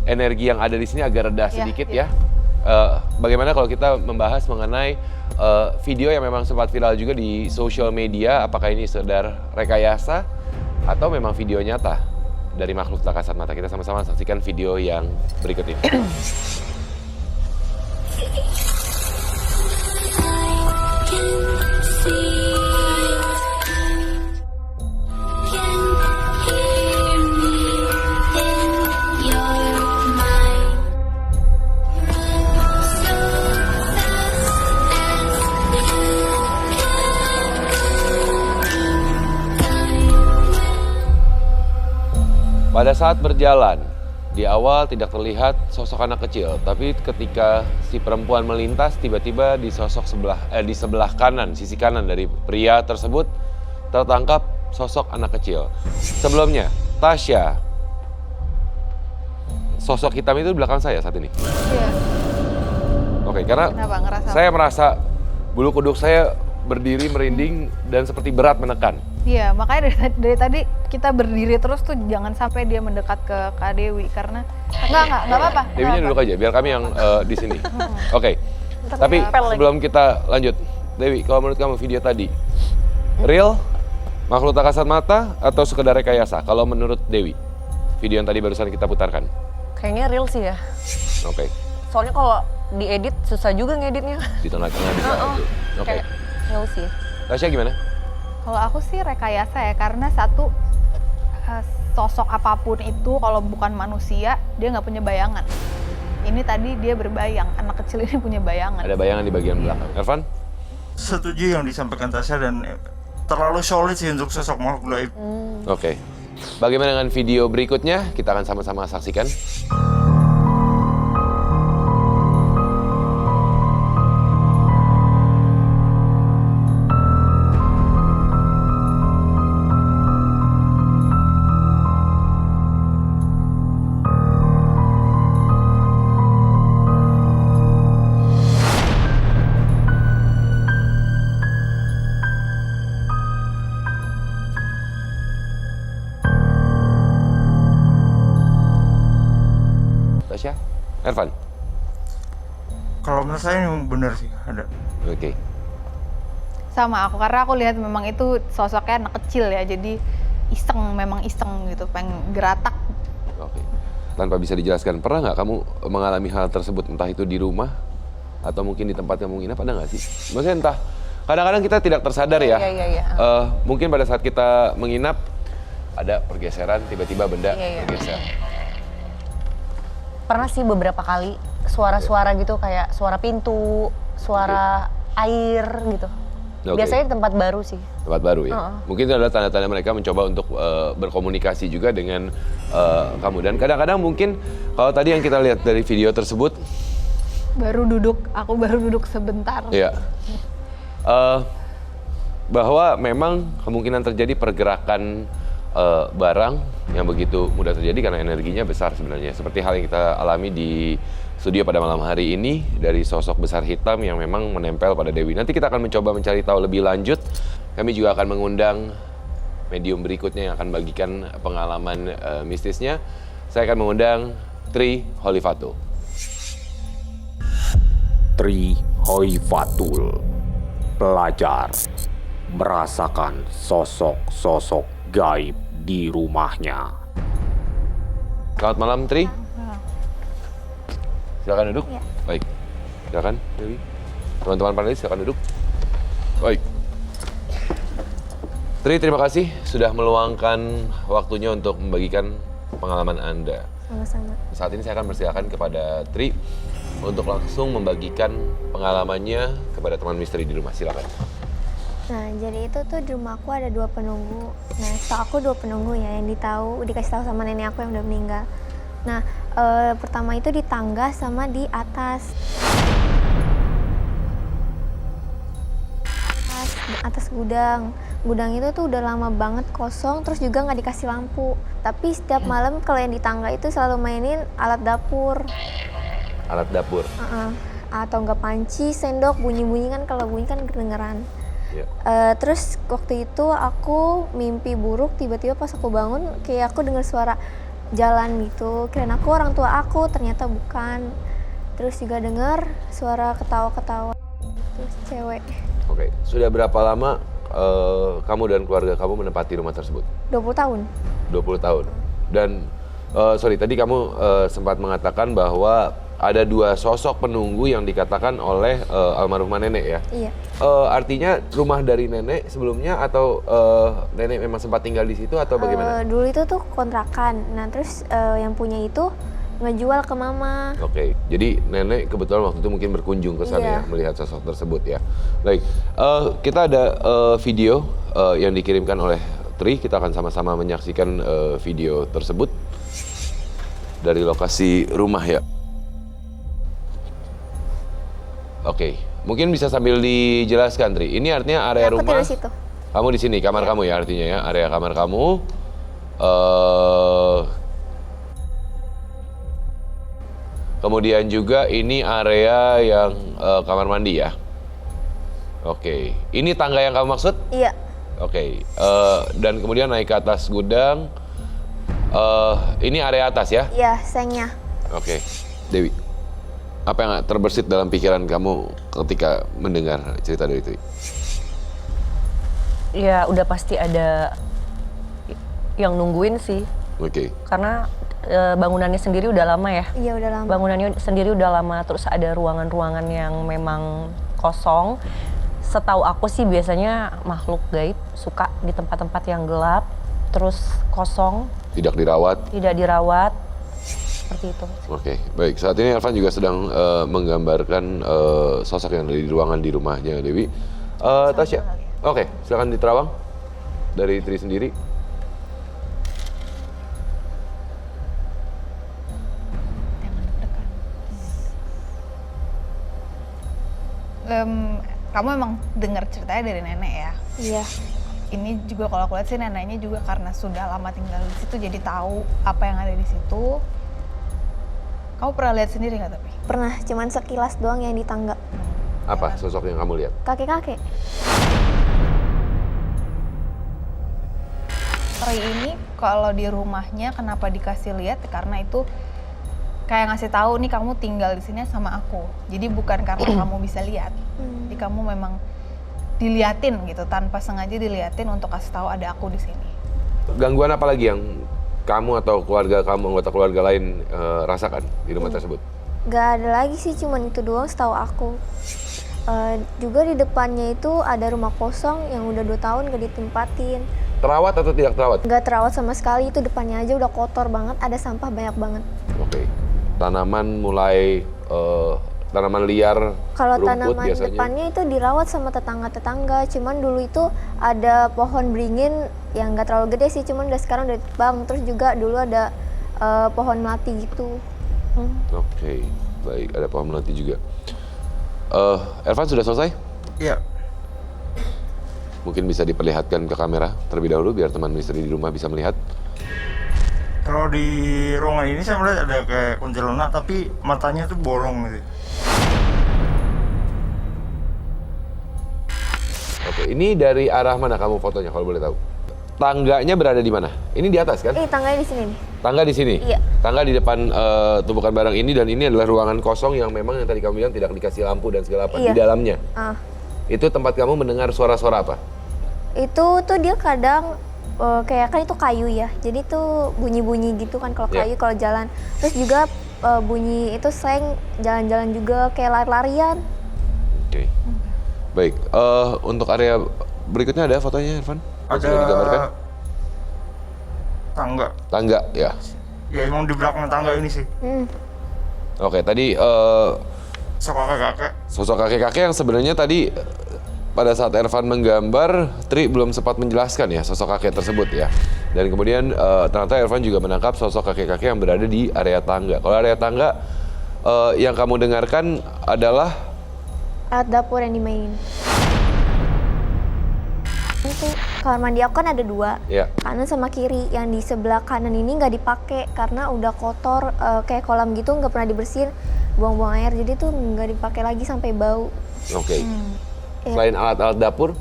energi yang ada di sini agak reda sedikit ya. bagaimana kalau kita membahas mengenai video yang memang sempat viral juga di sosial media, apakah ini sekedar rekayasa atau memang video nyata dari makhluk tak kasat mata? Kita sama-sama saksikan video yang berikut ini. Pada saat berjalan, di awal tidak terlihat sosok anak kecil, tapi ketika si perempuan melintas, tiba-tiba di sebelah kanan, sisi kanan dari pria tersebut tertangkap sosok anak kecil. Sebelumnya, Tasya, sosok hitam itu di belakang saya saat ini. Iya. Oke, karena Kenapa? Ngerasa saya merasa bulu kuduk saya berdiri merinding dan seperti berat menekan. Iya, makanya dari tadi kita berdiri terus tuh jangan sampai dia mendekat ke Kak Dewi karena enggak apa-apa. Dewinya duduk aja, biar kami yang di sini. Oke. Tapi sebelum kita lanjut, Dewi, kalau menurut kamu video tadi real, makhluk tak kasat mata, atau sekedar rekayasa? Kalau menurut Dewi, video yang tadi barusan kita putarkan. Kayaknya real sih ya. Oke. Soalnya kalau diedit susah juga ngeditnya. Di tengah-tengah bisa. Oke. Kayak real sih. Tasya gimana? Kalau aku sih rekayasa ya, karena satu sosok apapun itu kalau bukan manusia dia nggak punya bayangan. Ini tadi dia berbayang, anak kecil ini punya bayangan. Ada bayangan di bagian belakang. Ervan? Setuju yang disampaikan Tasya dan terlalu solid sih untuk sosok makhluk gaib. Oke. Bagaimana dengan video berikutnya? Kita akan sama-sama saksikan. Tasya? Ervan? Kalau menurut saya ini benar sih ada. Oke. Sama aku, karena aku lihat memang itu sosoknya anak kecil ya, jadi memang iseng gitu, pengen geratak. Oke. Tanpa bisa dijelaskan, pernah nggak kamu mengalami hal tersebut, entah itu di rumah atau mungkin di tempat kamu nginap, ada nggak sih? Maksudnya entah, kadang-kadang kita tidak tersadar ya. Iya. Mungkin pada saat kita menginap ada pergeseran, tiba-tiba benda bergeser. Pernah sih beberapa kali suara-suara gitu, kayak suara pintu, suara air gitu. Oke. Biasanya di tempat baru sih. Tempat baru ya. Mungkin itu adalah tanda-tanda mereka mencoba untuk berkomunikasi juga dengan kamu. Dan kadang-kadang mungkin kalau tadi yang kita lihat dari video tersebut, Aku baru duduk sebentar. ya, bahwa memang kemungkinan terjadi pergerakan barang yang begitu mudah terjadi karena energinya besar sebenarnya. Seperti hal yang kita alami di studio pada malam hari ini dari sosok besar hitam yang memang menempel pada Dewi. Nanti kita akan mencoba mencari tahu lebih lanjut. Kami juga akan mengundang medium berikutnya yang akan bagikan pengalaman mistisnya. Saya akan mengundang Tri Holifatul. Tri Holifatul, pelajar, merasakan sosok-sosok gaib di rumahnya. Selamat malam, Tri. Silakan duduk. Ya. Baik. Silakan, Dewi. Teman-teman panelis silakan duduk. Baik. Tri, terima kasih sudah meluangkan waktunya untuk membagikan pengalaman Anda. Sama-sama. Saat ini saya akan persilakan kepada Tri untuk langsung membagikan pengalamannya kepada teman misteri di rumah. Silakan. Nah, jadi itu tuh di rumah aku ada 2 penunggu. Nah, setahu aku 2 penunggu ya yang dikasih tahu sama nenek aku yang udah meninggal. Nah, pertama itu di tangga sama di atas. Atas gudang. Gudang itu tuh udah lama banget kosong, terus juga nggak dikasih lampu. Tapi setiap malam kalau yang di tangga itu selalu mainin alat dapur. Alat dapur. Atau nggak panci, sendok, bunyi-bunyi kan, kalau bunyi kan kedengeran. Ya. Terus waktu itu aku mimpi buruk, tiba-tiba pas aku bangun kayak aku dengar suara jalan gitu, kirain aku orang tua aku, ternyata bukan. Terus juga dengar suara ketawa-ketawa. Terus cewek. Oke, sudah berapa lama kamu dan keluarga kamu menempati rumah tersebut? 20 tahun. 20 tahun. Dan sorry, tadi kamu sempat mengatakan bahwa ada 2 sosok penunggu yang dikatakan oleh almarhumah nenek ya? Iya. Artinya rumah dari nenek sebelumnya atau nenek memang sempat tinggal di situ atau bagaimana? Dulu itu tuh kontrakan. Nah terus yang punya itu ngejual ke mama. Oke, jadi nenek kebetulan waktu itu mungkin berkunjung ke sana Iya. ya, melihat sosok tersebut ya. Baik, kita ada video yang dikirimkan oleh Tri, kita akan sama-sama menyaksikan video tersebut dari lokasi rumah ya. Oke, mungkin bisa sambil dijelaskan Tri. Ini artinya area Aku rumah. tidur situ. Kamu di sini, kamar kamu ya artinya ya, area kamar kamu. Kemudian juga ini area yang kamar mandi ya. Oke, ini tangga yang kamu maksud? Iya. Oke, dan kemudian naik ke atas gudang. Ini area atas ya? Iya, sengnya. Oke, Dewi. Apa yang terbersit dalam pikiran kamu ketika mendengar cerita dari Tri? Ya udah pasti ada yang nungguin sih. Oke. Karena bangunannya sendiri udah lama ya. Iya, udah lama. Bangunannya sendiri udah lama, terus ada ruangan-ruangan yang memang kosong. Setahu aku sih biasanya makhluk gaib suka di tempat-tempat yang gelap, terus kosong, Tidak dirawat? tidak dirawat, seperti itu. Oke, baik. Saat ini Elvan juga sedang menggambarkan sosok yang ada di ruangan di rumahnya Dewi. Tasya, oke, silakan diterawang dari Tri sendiri. Kamu emang dengar ceritanya dari nenek ya? Iya. Ini juga kalau aku lihat sih neneknya juga karena sudah lama tinggal di situ jadi tahu apa yang ada di situ. Kamu pernah lihat sendiri nggak tapi? Pernah, cuman sekilas doang yang di tangga. Apa sosok yang kamu lihat? Kakek-kakek. Roy ini kalau di rumahnya kenapa dikasih lihat? Karena itu kayak ngasih tahu nih kamu tinggal di sini sama aku. Jadi bukan karena kamu bisa lihat. Jadi kamu memang diliatin gitu tanpa sengaja diliatin untuk kasih tahu ada aku di sini. Gangguan apa lagi yang kamu atau keluarga kamu, anggota keluarga lain rasakan di rumah tersebut? Gak ada lagi sih, cuman itu doang setahu aku. Juga di depannya itu ada rumah kosong yang udah 2 tahun gak ditempatin. Terawat atau tidak terawat? Gak terawat sama sekali, itu depannya aja udah kotor banget, ada sampah banyak banget. Oke. Tanaman mulai tanaman liar, Kalau rumput tanaman biasanya. depannya itu dirawat sama tetangga-tetangga, cuman dulu itu ada pohon beringin yang gak terlalu gede sih, cuman udah sekarang udah ditebang. Terus juga dulu ada pohon melati gitu. Oke, baik. Ada pohon melati juga. Elvan sudah selesai? Iya. Mungkin bisa diperlihatkan ke kamera terlebih dahulu biar teman misteri di rumah bisa melihat. Kalau di ruangan ini saya melihat ada kayak kuntilanak tapi matanya tuh bolong gitu. Oke, ini dari arah mana kamu fotonya kalau boleh tahu? Tangganya berada di mana? Ini di atas kan? Tangganya di sini nih. Tangga di sini? Iya. Tangga di depan tumpukan barang ini dan ini adalah ruangan kosong yang memang yang tadi kamu bilang tidak dikasih lampu dan segala apa Iya. di dalamnya. Itu Itu tempat kamu mendengar suara-suara apa? tuh dia kadang kayak kan itu kayu ya, jadi tuh bunyi-bunyi gitu kan kalau Iya. kayu kalau jalan. Terus juga bunyi itu seng jalan-jalan juga kayak lari-larian. Oke. Baik, untuk area berikutnya ada fotonya Irfan? Yang Ada sudah digambarkan? tangga. Tangga, ya. Ya emang di belakang tangga ini sih. Oke, tadi Sosok kakek-kakek. sosok kakek-kakek yang sebenarnya tadi pada saat Irfan menggambar, Tri belum sempat menjelaskan ya sosok kakek tersebut ya. Dan kemudian ternyata Irfan juga menangkap sosok kakek-kakek yang berada di area tangga. Kalau area tangga yang kamu dengarkan adalah Alat dapur yang dimainin. Itu kamar mandi aku kan ada 2, ya. kanan sama kiri. Yang di sebelah kanan ini nggak dipakai karena udah kotor, kayak kolam gitu nggak pernah dibersihin, buang-buang air, jadi tuh nggak dipakai lagi sampai bau. Oke. Ya. Selain alat-alat dapur,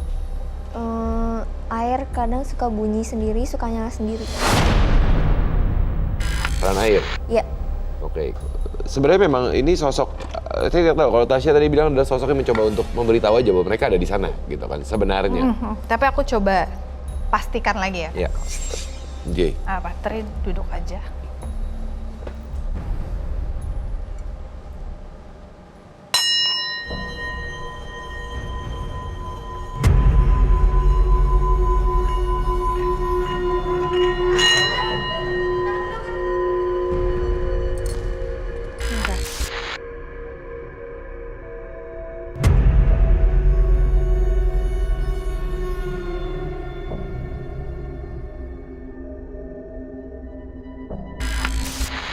Air kadang suka bunyi sendiri, suka nyala sendiri. keran air. Ya, Oke. Sebenarnya memang ini sosok, saya tidak tahu kalau Tasya tadi bilang adalah sosok yang mencoba untuk memberitahu aja bahwa mereka ada di sana gitu kan sebenarnya. Tapi aku coba pastikan lagi ya. Ya. Oke. Apa? Tri duduk aja.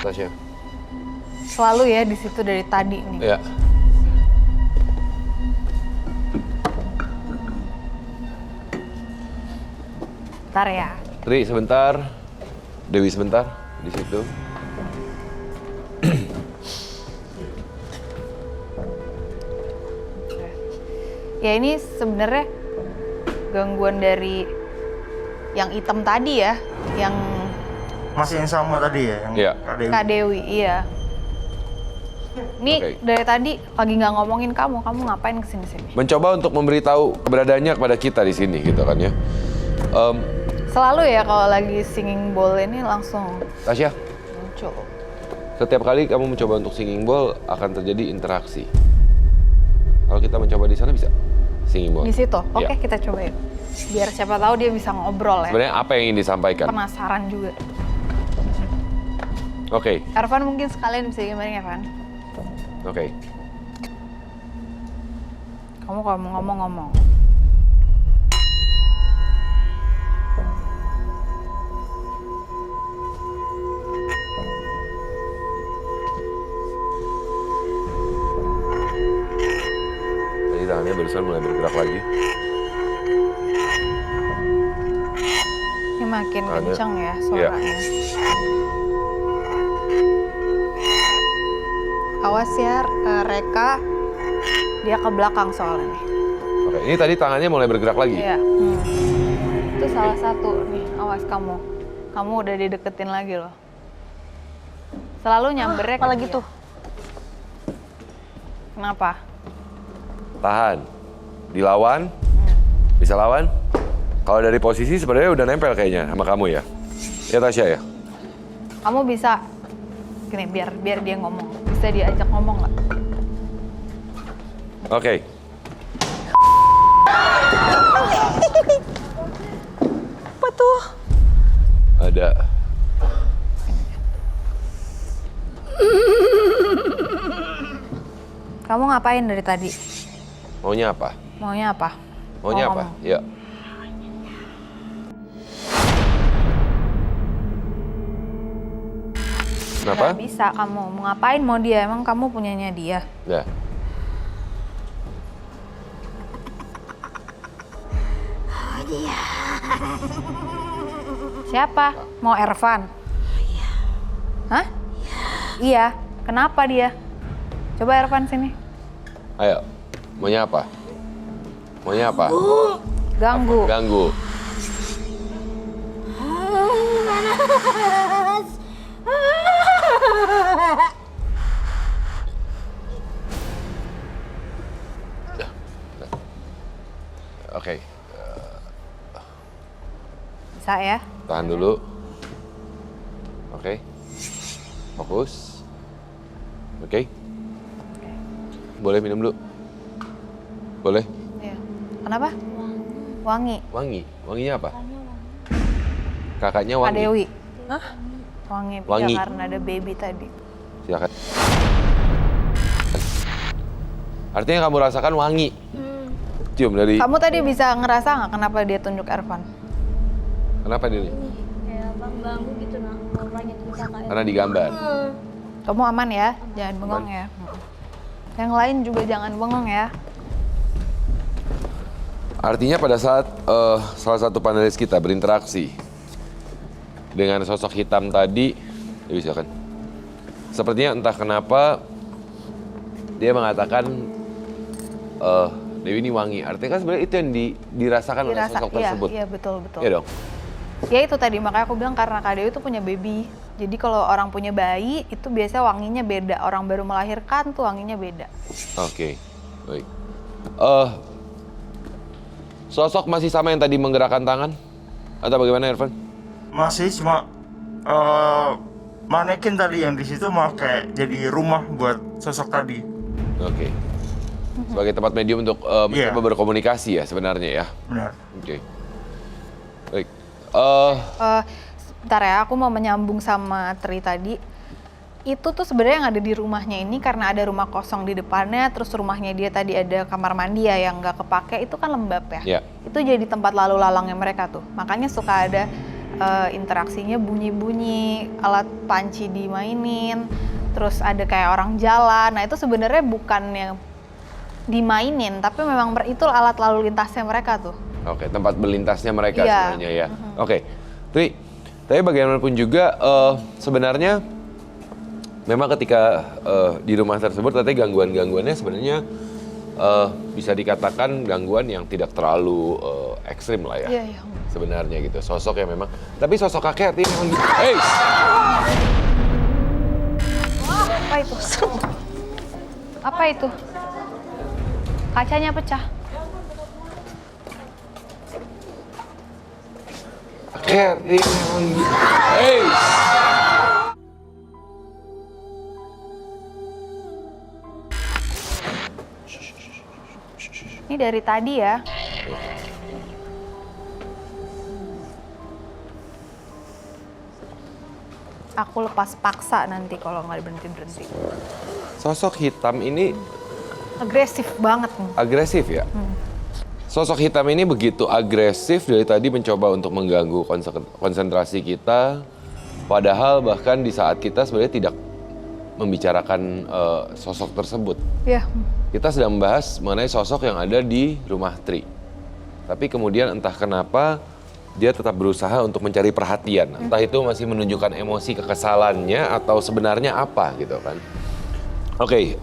Tasya. Selalu ya di situ dari tadi nih. Ya. Bentar ya. Tri sebentar. Dewi sebentar di situ. Ya ini sebenarnya gangguan dari yang hitam tadi ya, yang Masih yang sama tadi ya, yang Iya. Kak Dewi. Kak Dewi, iya. Ini Oke. dari tadi lagi nggak ngomongin kamu ngapain kesini-sini? Mencoba untuk memberitahu keberadaannya kepada kita di sini gitu kan ya. Selalu ya kalau lagi singing bowl ini langsung Tasya, muncul. setiap kali kamu mencoba untuk singing bowl akan terjadi interaksi. Kalau kita mencoba di sana bisa singing bowl. Di situ, oke Iya. kita coba yuk. Biar siapa tahu dia bisa ngobrol ya. Sebenarnya apa yang ingin disampaikan? Penasaran juga. Oke, Ervan mungkin sekalian bisa gimana ya, Ervan? oke. Kamu kalau mau ngomong-ngomong. Tadi tangannya barusan mulai bergerak lagi. Ini makin Ada. kenceng ya Iya. suaranya. Awas ya, Reka. Dia ke belakang soalnya nih. Oke, ini tadi tangannya mulai bergerak lagi. Iya. Itu salah satu nih, awas kamu. Kamu udah dideketin lagi loh. Selalu nyambernya Apa ke lagi dia. tuh? Kenapa? Tahan. Dilawan. Bisa lawan. Kalau dari posisi sebenarnya udah nempel kayaknya sama kamu ya. Ya Tasya ya? Kamu bisa gini biar dia ngomong. Bisa diajak ngomong nggak? Oke. Apa tuh? Ada. Kamu ngapain dari tadi? Maunya apa? Maunya apa? Maunya Mau apa? ngomong. Ya. Kenapa? Nggak bisa kamu. Mau ngapain mau dia? Emang kamu punyanya dia? Ya. Siapa? Mau Ervan? Iya. Hah? Iya. Kenapa dia? Coba Ervan sini. Ayo. Maunya apa? Maunya apa? Ganggu. Ganggu. Oke, Bisa ya? tahan dulu. Oke. Fokus. Oke. Boleh minum dulu? Boleh? Iya. Kenapa? Wangi. Wangi. Wanginya apa? Kakaknya Kak wangi. Dewi. Hah? Wangi. Wangi. Ya, karena ada baby tadi. Silakan. Artinya kamu rasakan wangi. Cium dari. Kamu tadi bisa ngerasa nggak kenapa dia tunjuk Ervan? Kenapa dia? Kayak bang ganggu gitu nah, ngobrolnya tuh kakak. Karena digambar. Kamu aman ya? Jangan bengong ya. Yang lain juga jangan bengong ya. Artinya pada saat salah satu panelis kita berinteraksi dengan sosok hitam tadi, ya bisa kan? Sepertinya entah kenapa dia mengatakan Dewi ini wangi. Artinya kan sebenarnya itu yang dirasakan oleh sosok iya, tersebut. iya betul betul. Iya dong. Ya itu tadi makanya aku bilang karena Kak Dewi tuh punya baby. Jadi kalau orang punya bayi itu biasanya wanginya beda. Orang baru melahirkan tuh wanginya beda. Oke, baik. Sosok masih sama yang tadi menggerakkan tangan? Atau bagaimana, Irfan? Masih cuma manekin tadi yang di situ mah kayak jadi rumah buat sosok tadi. Oke. Sebagai tempat medium untuk Iya. mencoba berkomunikasi ya sebenarnya ya? Benar. Oke. Baik. Bentar ya, aku mau menyambung sama Tri tadi. Itu tuh sebenarnya yang ada di rumahnya ini karena ada rumah kosong di depannya, terus rumahnya dia tadi ada kamar mandi ya yang nggak kepake, itu kan lembab ya. Ya. Itu jadi tempat lalu lalangnya mereka tuh. Makanya suka ada interaksinya bunyi-bunyi, alat panci dimainin, terus ada kayak orang jalan. Nah itu sebenarnya bukannya dimainin, tapi memang itu alat lalu lintasnya mereka tuh. Oke, tempat berlintasnya mereka Iya. sebenarnya ya. Oke, Tri, tapi bagaimanapun juga sebenarnya memang ketika di rumah tersebut ternyata gangguan-gangguannya sebenarnya bisa dikatakan gangguan yang tidak terlalu ekstrim lah ya. Iya, iya. Sebenarnya gitu, sosok yang memang. Tapi sosok kakek artinya memang gitu. Hey! Apa itu? Apa itu? Kacanya pecah. Kakek artinya memang gitu. Hey! Ini dari tadi ya. Aku lepas paksa nanti kalau nggak berhenti-berhenti. Sosok hitam ini Agresif banget nih. agresif ya? Sosok hitam ini begitu agresif dari tadi mencoba untuk mengganggu konsentrasi kita. Padahal bahkan di saat kita sebenarnya tidak membicarakan sosok tersebut. Iya. Kita sedang membahas mengenai sosok yang ada di rumah Tri. Tapi kemudian entah kenapa dia tetap berusaha untuk mencari perhatian. Entah itu masih menunjukkan emosi kekesalannya atau sebenarnya apa gitu kan. Oke,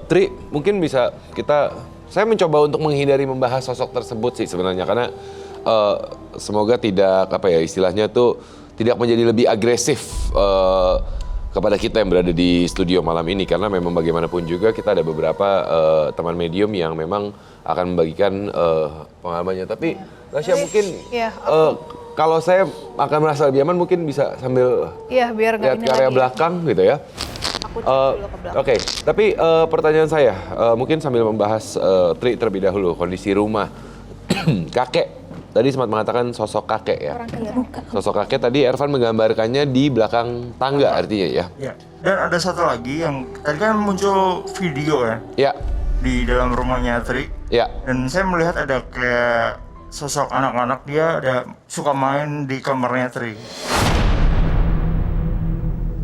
Tri mungkin bisa saya mencoba untuk menghindari membahas sosok tersebut sih sebenarnya karena semoga tidak istilahnya tuh tidak menjadi lebih agresif kepada kita yang berada di studio malam ini karena memang bagaimanapun juga kita ada beberapa teman medium yang memang akan membagikan pengalamannya. Tapi Tasya mungkin Iya, kalau saya akan merasa lebih aman mungkin bisa sambil Iya, biar nggak lihat ini ke area lagi ya. belakang gitu ya. Aku cek dulu ke belakang. Oke, tapi pertanyaan saya mungkin sambil membahas Tri terlebih dahulu kondisi rumah kakek. Tadi sempat mengatakan sosok kakek ya. Sosok kakek tadi Ervan menggambarkannya di belakang tangga artinya ya. Ya. Dan ada satu lagi yang tadi kan muncul video ya Ya, di dalam rumahnya Tri. ya. Dan saya melihat ada kayak sosok anak-anak dia ada suka main di kamarnya Tri.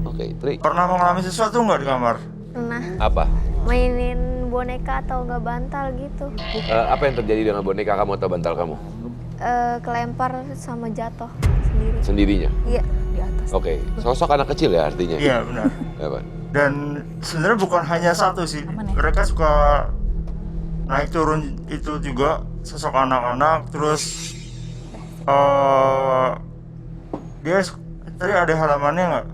Oke, Tri. Pernah mengalami sesuatu nggak di kamar? Pernah Apa? mainin boneka atau nggak bantal gitu. Apa yang terjadi dengan boneka kamu atau bantal kamu? Kelempar sama jatuh sendiri. Sendirinya? Iya. Di atas. Oke, sosok anak kecil ya artinya? Iya benar. Apa? Dan sebenarnya bukan hanya satu sih. Mereka suka naik turun itu juga sosok anak-anak. Terus dia tadi ada halamannya nggak?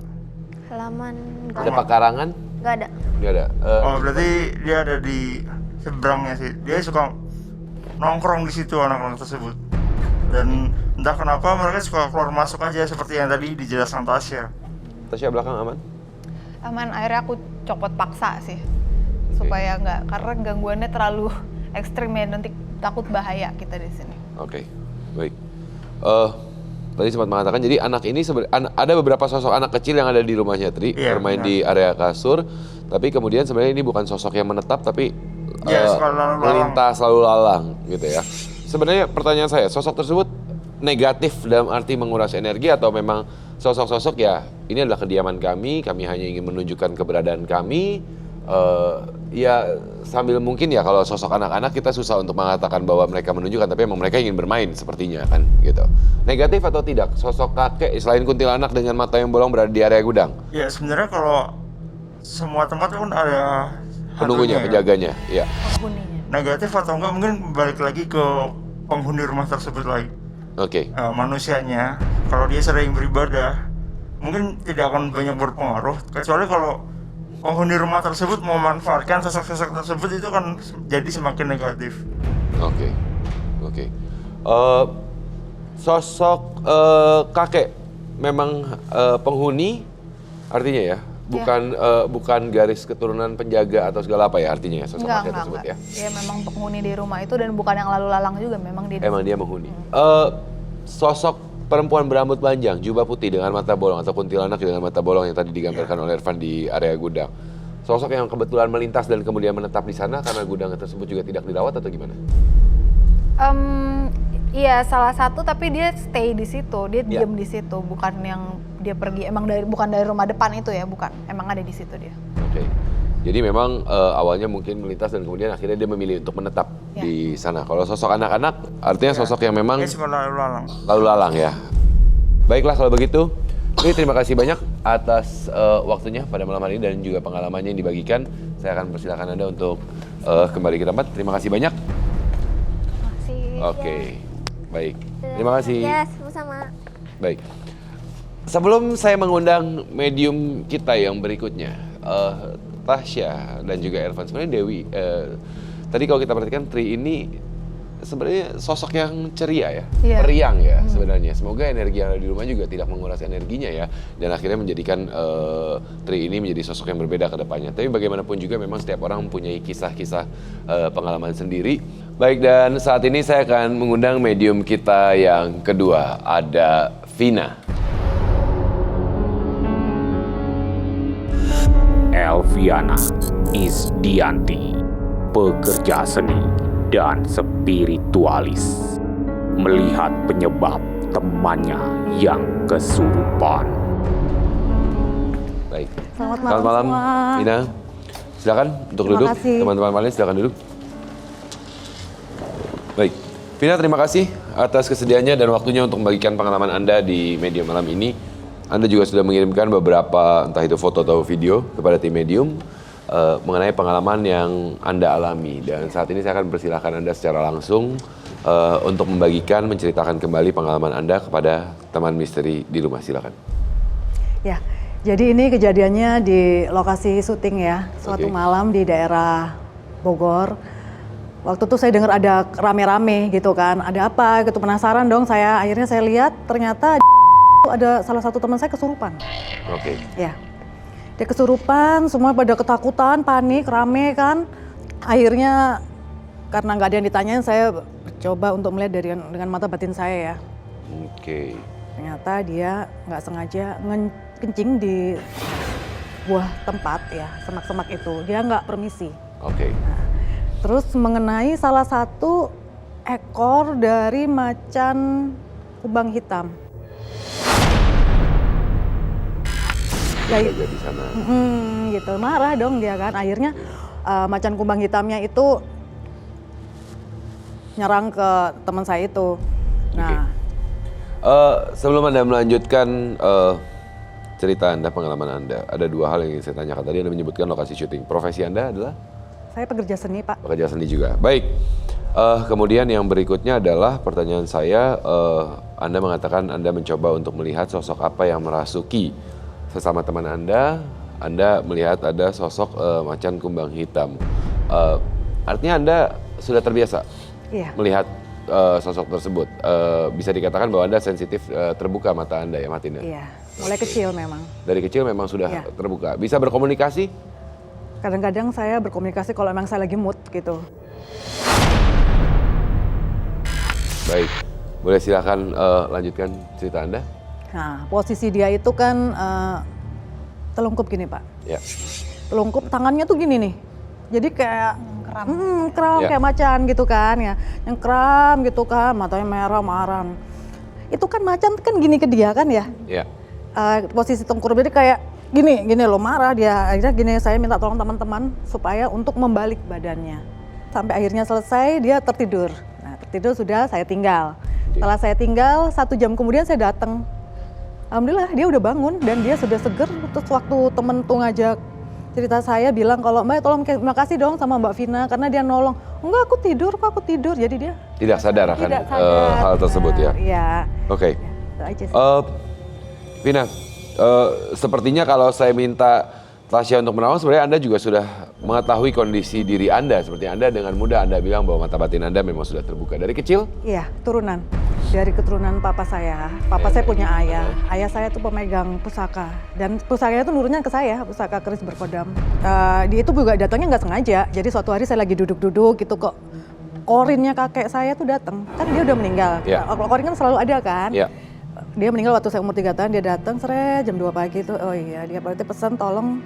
Halaman nggak Ada ada. pekarangan? Nggak ada. Nggak ada. Berarti dia ada di seberangnya sih. Dia suka nongkrong di situ anak-anak tersebut. Dan entah kenapa mereka suka keluar masuk aja seperti yang tadi dijelaskan Tasya. Tasya belakang aman? Aman, akhirnya aku copot paksa sih. Supaya nggak, karena gangguannya terlalu ekstrim ya, nanti takut bahaya kita di sini. Oke, baik. Tadi sempat mengatakan, jadi anak ini ada beberapa sosok anak kecil yang ada di rumahnya Tri, Iya, bermain benar. di area kasur. Tapi kemudian sebenarnya ini bukan sosok yang menetap, tapi Iya, suka lalu lalang. melintas lalu lalang gitu ya. Sebenarnya pertanyaan saya, sosok tersebut negatif dalam arti menguras energi atau memang sosok-sosok ya ini adalah kediaman kami hanya ingin menunjukkan keberadaan kami. Ya sambil mungkin ya kalau sosok anak-anak kita susah untuk mengatakan bahwa mereka menunjukkan, tapi memang mereka ingin bermain sepertinya kan gitu. Negatif atau tidak sosok kakek selain kuntilanak dengan mata yang bolong berada di area gudang? Ya sebenarnya kalau semua tempat kan ada Penunggunya, hantunya ya. penjaganya, ya. Penghuninya. Negatif atau enggak mungkin balik lagi ke penghuni rumah tersebut lagi. Oke. Manusianya kalau dia sering beribadah mungkin tidak akan banyak berpengaruh, kecuali kalau penghuni rumah tersebut memanfaatkan sosok-sosok tersebut, itu kan jadi semakin negatif. Oke. Sosok kakek memang penghuni artinya ya, bukan garis keturunan penjaga atau segala apa ya artinya ya sosok kakek tersebut ya. Dia memang penghuni di rumah itu dan bukan yang lalu lalang juga, memang dia. Emang dia menghuni. Sosok perempuan berambut panjang, jubah putih dengan mata bolong atau kuntilanak dengan mata bolong yang tadi digambarkan oleh Irfan di area gudang. Sosok yang kebetulan melintas dan kemudian menetap di sana karena gudang tersebut juga tidak dirawat atau gimana? Iya, salah satu, tapi dia stay di situ, dia diem di situ, bukan yang dia pergi, bukan dari rumah depan itu ya, bukan, emang ada di situ dia. Oke. Jadi memang awalnya mungkin melintas dan kemudian akhirnya dia memilih untuk menetap di sana. Kalau sosok anak-anak artinya sosok yang memang Dia cuma lalu-lalang. lalu lalang ya. Baiklah kalau begitu. Oke, terima kasih banyak atas waktunya pada malam hari ini dan juga pengalamannya yang dibagikan. Saya akan persilakan Anda untuk kembali ke tempat. Terima kasih banyak. Masih. Oke. Baik. Terima kasih. Ya, sama-sama. Baik. Sebelum saya mengundang medium kita yang berikutnya, Tasya dan juga Irfan, sebenarnya Dewi, tadi kalau kita perhatikan Tri ini sebenarnya sosok yang ceria ya, periang ya sebenarnya. Semoga energi yang ada di rumah juga tidak menguras energinya ya, dan akhirnya menjadikan Tri ini menjadi sosok yang berbeda ke depannya. Tapi bagaimanapun juga memang setiap orang mempunyai kisah-kisah pengalaman sendiri. Baik, dan saat ini saya akan mengundang medium kita yang kedua, ada Vina. Elviana Isdianti, pekerja seni dan spiritualis, melihat penyebab temannya yang kesurupan. Baik. Selamat Selamat malam, semua. Vina. Silakan untuk Terima duduk. kasih. Teman-teman lain silakan duduk. Baik. Vina, terima kasih atas kesediaannya dan waktunya untuk membagikan pengalaman Anda di Medium malam ini. Anda juga sudah mengirimkan beberapa, entah itu foto atau video, kepada tim Medium mengenai pengalaman yang Anda alami. Dan saat ini saya akan persilahkan Anda secara langsung untuk membagikan, menceritakan kembali pengalaman Anda kepada teman misteri di rumah. Silakan. Ya, jadi ini kejadiannya di lokasi syuting ya, suatu Oke. malam di daerah Bogor. Waktu itu saya dengar ada rame-rame gitu kan, ada apa gitu, penasaran dong saya. Akhirnya saya lihat ternyata ada salah satu teman saya kesurupan. Oke. Ya, dia kesurupan, semua pada ketakutan, panik, rame kan. Akhirnya karena nggak ada yang ditanyain, saya coba untuk melihat dengan mata batin saya ya. Oke. Ternyata dia nggak sengaja kencing di buah tempat ya, semak-semak itu. Dia nggak permisi. Oke. Terus mengenai salah satu ekor dari macan kubang hitam. Ya, Jadi sana. gitu, marah dong dia kan. Akhirnya macan kumbang hitamnya itu nyerang ke teman saya itu. Nah, Sebelum Anda melanjutkan cerita Anda, pengalaman Anda, ada dua hal yang ingin saya tanyakan. Tadi Anda menyebutkan lokasi syuting. Profesi Anda adalah? saya pekerja seni, Pak. Pekerja seni juga. Baik. Kemudian yang berikutnya adalah pertanyaan saya, Anda mengatakan Anda mencoba untuk melihat sosok apa yang merasuki sesama teman Anda melihat ada sosok macan kumbang hitam. Artinya Anda sudah terbiasa Iya. melihat sosok tersebut. Bisa dikatakan bahwa Anda sensitif, terbuka mata Anda ya, Matinda? Iya, mulai kecil memang. Dari kecil memang sudah Iya. terbuka. Bisa berkomunikasi? Kadang-kadang saya berkomunikasi kalau emang saya lagi mood gitu. Baik, boleh silakan lanjutkan cerita Anda? Nah, posisi dia itu kan telungkup gini, Pak. Ya. Telungkup, tangannya tuh gini nih. Jadi kayak kram Ya. kayak macan gitu kan ya. Yang kram gitu kan, matanya merah, marah. Itu kan macan kan gini ke dia kan ya. Ya. Posisi tengkurap jadi kayak gini loh, marah dia. Akhirnya gini, saya minta tolong teman-teman supaya untuk membalik badannya. Sampai akhirnya selesai, dia tertidur. Nah, tertidur sudah saya tinggal. Setelah saya tinggal, 1 jam kemudian saya datang. Alhamdulillah dia udah bangun dan dia sudah seger. Terus waktu temen tuh ngajak cerita, saya bilang kalau Mbak tolong terima kasih dong sama Mbak Vina karena dia nolong. Enggak, aku tidur kok, aku tidur. Jadi dia Tidak sadar akan tidak sadar. hal tersebut ya? Iya. Oke. Itu aja sih. Vina, sepertinya kalau saya minta Tasya untuk merawat, sebenarnya Anda juga sudah mengetahui kondisi diri Anda. Seperti Anda dengan mudah Anda bilang bahwa mata batin Anda memang sudah terbuka. Dari kecil? Iya, turunan. Dari keturunan papa saya. Papa saya punya ayah. Ayah saya tuh pemegang pusaka. Dan pusakanya tuh nurunnya ke saya, pusaka keris berkodam. Dia itu juga datangnya nggak sengaja. Jadi suatu hari saya lagi duduk-duduk gitu kok. Korinnya kakek saya tuh datang. Kan dia udah meninggal. Yeah. Korin kan selalu ada kan. Iya. Dia meninggal waktu saya umur 3 tahun, dia datang seret jam 2 pagi tuh. Oh iya, dia berarti pesan tolong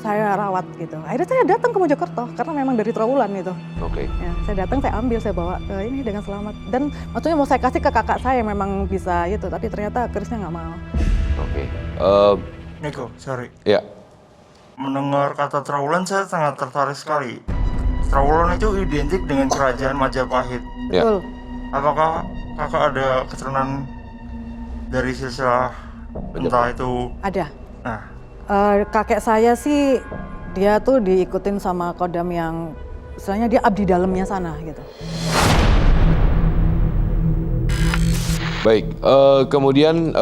saya rawat gitu. Akhirnya saya datang ke Mojokerto karena memang dari Trawulan itu. Oke. Ya, saya datang, saya ambil, saya bawa ke ini dengan selamat. Dan maksudnya mau saya kasih ke kakak saya yang memang bisa itu, tapi ternyata kerisnya nggak mau. Oke. Niko, sorry. Ya. Mendengar kata Trawulan saya sangat tertarik sekali. Trawulan itu identik dengan kerajaan Majapahit. Ya. Betul. Apakah kakak ada keturunan dari silsilah entah itu? Ada. Nah, Kakek saya sih dia tuh diikutin sama kodam yang istilahnya dia abdi dalamnya sana gitu. Baik, kemudian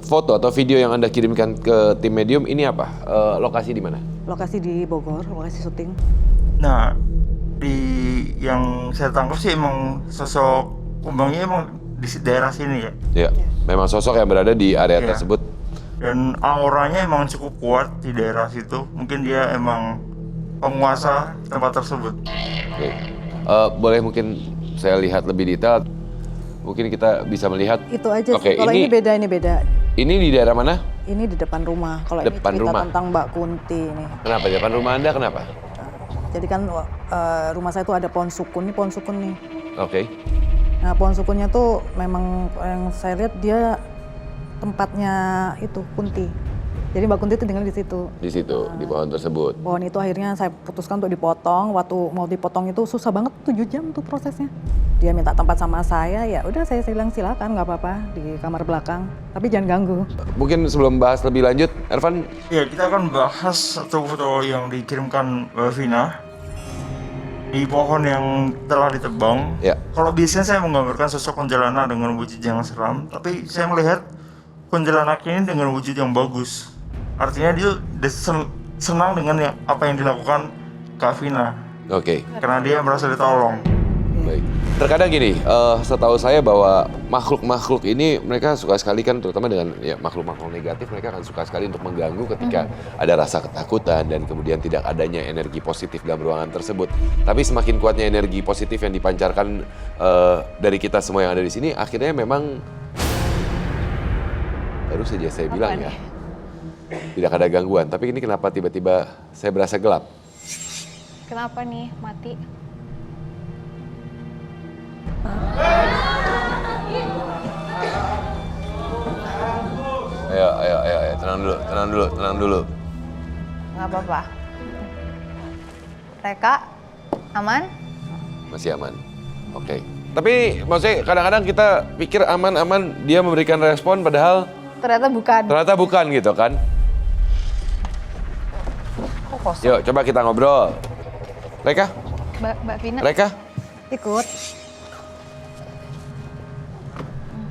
foto atau video yang Anda kirimkan ke tim medium ini apa? Lokasi di mana? Lokasi di Bogor, lokasi syuting. nah di yang saya tangkap sih emang sosok kumbangnya emang di daerah sini ya. Ya, memang sosok yang berada di area Iya. tersebut. Dan auranya emang cukup kuat di daerah situ. Mungkin dia emang penguasa tempat tersebut. Oke. Boleh mungkin saya lihat lebih detail? Mungkin kita bisa melihat. Itu aja Oke, sih. Kalau ini beda. Ini di daerah mana? Ini di depan rumah. Kalau ini Depan cerita rumah. tentang Mbak Kunti nih. Kenapa? Di depan rumah Anda kenapa? Jadi kan rumah saya tuh ada pohon sukun, ini pohon sukun nih. Oke. Nah pohon sukunnya tuh memang yang saya lihat dia tempatnya itu Kunti. Jadi Mbak Kunti itu tinggal di situ. Di situ, di pohon tersebut. Pohon itu akhirnya saya putuskan untuk dipotong. Waktu mau dipotong itu susah banget, 7 jam tuh prosesnya. Dia minta tempat sama saya, ya udah saya bilang silakan nggak apa-apa di kamar belakang. Tapi jangan ganggu. Mungkin sebelum bahas lebih lanjut, Ervan, Ya, kita akan bahas satu foto yang dikirimkan Mbak Vina di pohon yang telah ditebang. ya. Kalau biasanya saya menggambarkan sosok kuntilanak dengan wujud yang seram, tapi saya melihat kuntilanak ini dengan wujud yang bagus. Artinya dia senang dengan apa yang dilakukan Kak Vina, Oke. karena dia merasa ditolong. Baik. Terkadang gini, setahu saya bahwa makhluk-makhluk ini mereka suka sekali kan, terutama dengan ya makhluk-makhluk negatif, mereka akan suka sekali untuk mengganggu ketika ada rasa ketakutan dan kemudian tidak adanya energi positif dalam ruangan tersebut. Tapi semakin kuatnya energi positif yang dipancarkan dari kita semua yang ada di sini, akhirnya memang baru saja saya bilang ya, tidak ada gangguan. Tapi ini kenapa tiba-tiba saya berasa gelap? Kenapa nih mati? Ayo, tenang dulu. Nggak apa-apa. Reka, aman? Masih aman. Oke. Tapi maksudnya kadang-kadang kita pikir aman-aman, dia memberikan respon padahal Ternyata bukan gitu kan. Kok kosong? Yuk coba kita ngobrol. Reka? Mbak Vina, Reka? Ikut.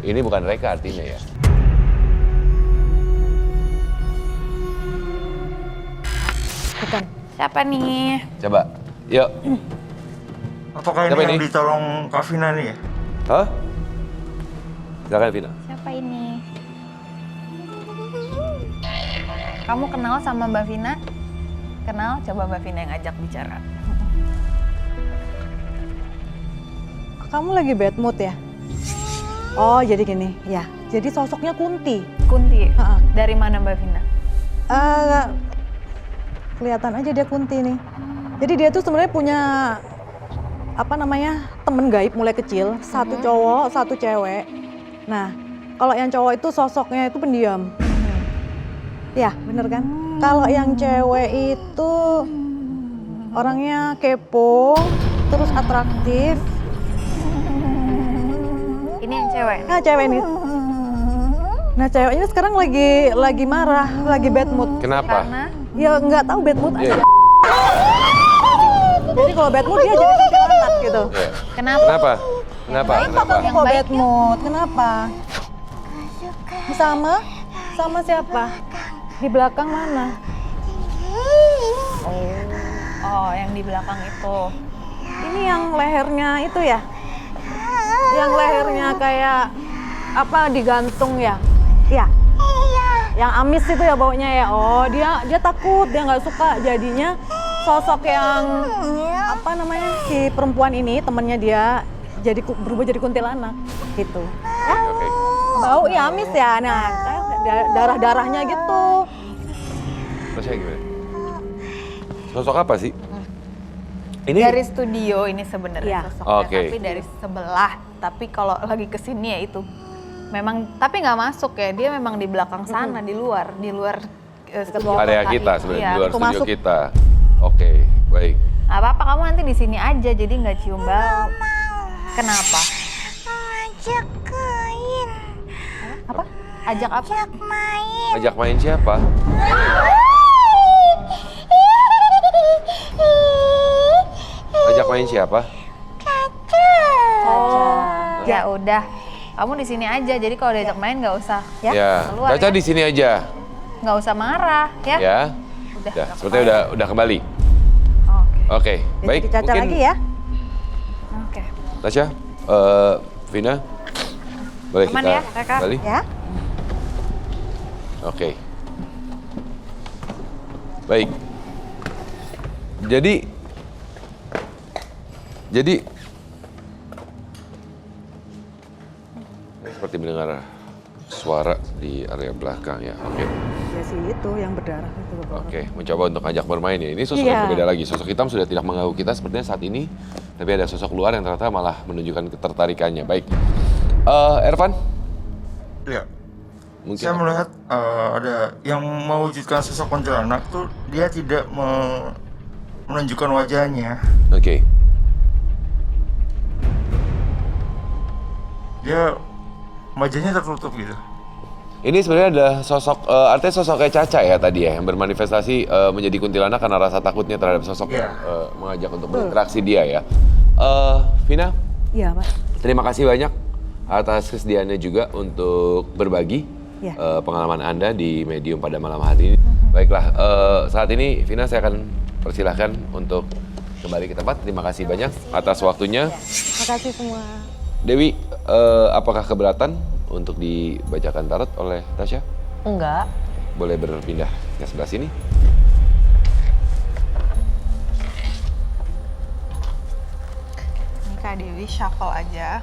Ini bukan Reka artinya ya. Bukan. siapa nih? Coba. Yuk. Apakah Siapa ini yang ini? ditolong Kak Vina nih ya? Hah? Silakan Vina. Siapa ini? Kamu kenal sama Mbak Vina? Kenal? Coba Mbak Vina yang ajak bicara. Kamu lagi bad mood ya? Oh jadi gini, ya. Jadi sosoknya Kunti. Kunti, Ha-ha. dari mana Mbak Vina? Kelihatan aja dia Kunti nih. Jadi dia tuh sebenarnya punya temen gaib mulai kecil, satu cowok, satu cewek. Nah, kalau yang cowok itu sosoknya itu pendiam. Ya, bener kan? Kalau yang cewek itu orangnya kepo, terus atraktif. Ini yang cewek. Nah, cewek ini. Nah, cewek ini sekarang lagi marah, lagi bad mood. Kenapa? Karena Ya nggak tahu bad mood aja. Iya. Jadi kalau bad mood dia jadi kuntilanak gitu. Iya. kenapa? Kenapa? Kenapa kamu Yang kok baik bad mood? Kenapa? Sama? Sama siapa? Di belakang mana? Oh, yang di belakang itu. Ini yang lehernya itu ya? Yang lehernya kayak apa digantung ya? Iya. Yang amis itu ya baunya ya. Oh, dia takut, dia nggak suka jadinya sosok yang apa namanya si perempuan ini temennya dia jadi berubah jadi kuntilanak gitu. Ya? Oke. Bau ya amis ya. Nah, darah-darahnya gitu. Terus saya gimana? Sosok apa sih? Ini Dari studio ini sebenarnya Iya. sosoknya, Oke. tapi dari sebelah. Tapi kalau lagi kesini ya itu memang, tapi nggak masuk ya. Dia memang di belakang sana, di luar studio area kota kita ini. sebenarnya, Iya. di luar Aku studio masuk. kita. Oke, baik. Nggak apa-apa, kamu nanti di sini aja, jadi nggak cium bau. Kenapa? Ajak kain. Apa? Ajak apa? Ajak main siapa? Ajak main siapa? Ya udah, kamu di sini aja. Jadi kalau diajak main nggak usah Ya. keluar Caca ya. di sini aja. Nggak usah marah ya. Ya. Udah. Udah, sepertinya udah kembali. Oke. Oke, baik. Jadi Caca lagi ya. Oke. Tasya, Vina, boleh Aman kita ya, Reka? kembali? Ya. Oke. Baik. Jadi seperti mendengar suara di area belakang ya. Oke. Ya sih itu yang berdarah itu. Oke, mencoba untuk ngajak bermain ya. Ini sosok Iya. yang berbeda lagi. Sosok hitam sudah tidak mengganggu kita sepertinya saat ini. Tapi ada sosok luar yang ternyata malah menunjukkan ketertarikannya. Baik. Ervan? Ya. Mungkin Saya melihat ada yang mewujudkan sosok kuntilanak tuh dia tidak menunjukkan wajahnya. Oke. Dia wajahnya tertutup gitu. Ini sebenarnya ada sosok, artinya sosok kayak Caca ya tadi ya, yang bermanifestasi menjadi kuntilanak karena rasa takutnya terhadap sosok Iya. yang mengajak untuk berinteraksi dia ya. Vina, Iya, Pak. terima kasih banyak atas kesediaannya juga untuk berbagi Iya. pengalaman Anda di medium pada malam hari ini. Baiklah, saat ini Vina saya akan persilahkan untuk kembali ke tempat. Terima kasih banyak atas waktunya. Terima kasih semua. Dewi, apakah keberatan untuk dibacakan tarot oleh Tasya? Enggak. Boleh berpindah ke sebelah sini. Ini Kak Dewi shuffle aja.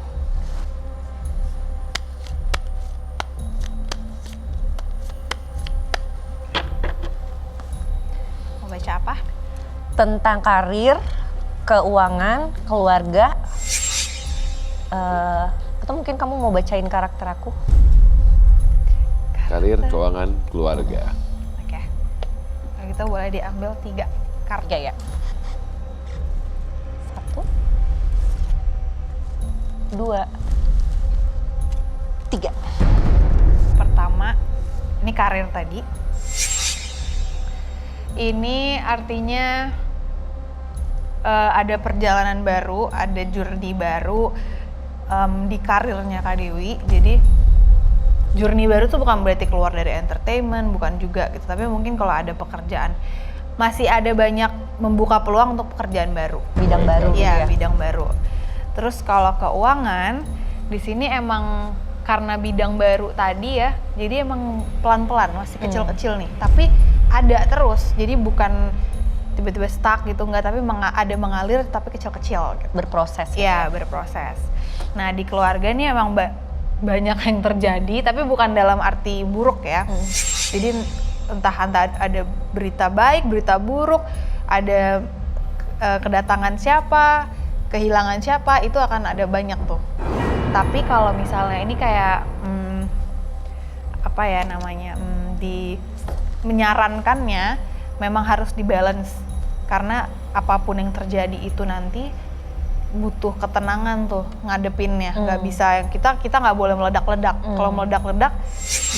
Mau baca apa? Tentang karir, keuangan, keluarga. Atau mungkin kamu mau bacain karakter aku? Karir, keuangan, keluarga. Oke. Kalau gitu boleh diambil 3 kartu. Ya. 1, 2, 3. Pertama, ini karir tadi. Ini artinya ada perjalanan baru, ada journey baru di karirnya Kak Dewi. Jadi journey baru tuh bukan berarti keluar dari entertainment, bukan juga gitu. Tapi mungkin kalau ada pekerjaan, masih ada banyak membuka peluang untuk pekerjaan baru. Bidang baru gitu Iya, ya. bidang baru. Terus kalau keuangan, di sini emang karena bidang baru tadi ya, jadi emang pelan-pelan, masih kecil-kecil nih. Tapi ada terus, jadi bukan tiba-tiba stuck gitu, enggak, tapi ada mengalir tapi kecil-kecil gitu. Berproses. gitu Iya, berproses. Nah, di keluarga nih emang banyak yang terjadi, tapi bukan dalam arti buruk ya. Jadi entah ada berita baik, berita buruk, ada kedatangan siapa, kehilangan siapa, itu akan ada banyak tuh. Tapi kalau misalnya ini kayak apa ya namanya, menyarankannya memang harus dibalance, karena apapun yang terjadi itu nanti butuh ketenangan tuh ngadepinnya. Nggak bisa, kita nggak boleh meledak-ledak. Kalau meledak-ledak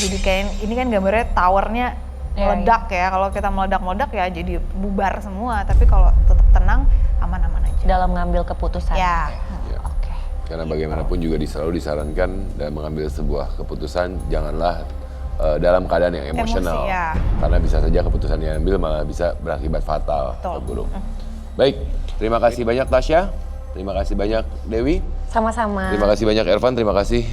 jadi kayak ini kan gambarnya towernya meledak ya. Kalau kita meledak-meledak ya jadi bubar semua. Tapi kalau tetap tenang, aman-aman aja. Dalam ngambil keputusan. Ya. Ya. Oke. Karena bagaimanapun juga selalu disarankan dalam mengambil sebuah keputusan, janganlah dalam keadaan yang emosional. Emosi, ya. Karena bisa saja keputusan yang diambil malah bisa berakibat fatal atau buruk. Baik, terima kasih banyak Tasya, terima kasih banyak Dewi. Sama-sama. Terima kasih banyak Ervan, terima kasih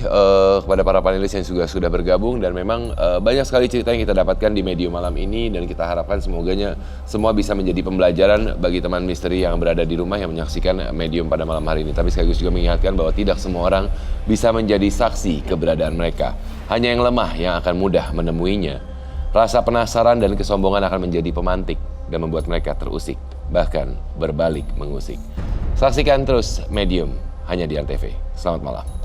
kepada para panelis yang sudah bergabung dan memang banyak sekali cerita yang kita dapatkan di Medium malam ini dan kita harapkan semoganya semua bisa menjadi pembelajaran bagi teman misteri yang berada di rumah yang menyaksikan Medium pada malam hari ini. Tapi sekaligus juga mengingatkan bahwa tidak semua orang bisa menjadi saksi keberadaan mereka. Hanya yang lemah yang akan mudah menemuinya. Rasa penasaran dan kesombongan akan menjadi pemantik dan membuat mereka terusik, bahkan berbalik mengusik. Saksikan terus Medium hanya di Antv. Selamat malam.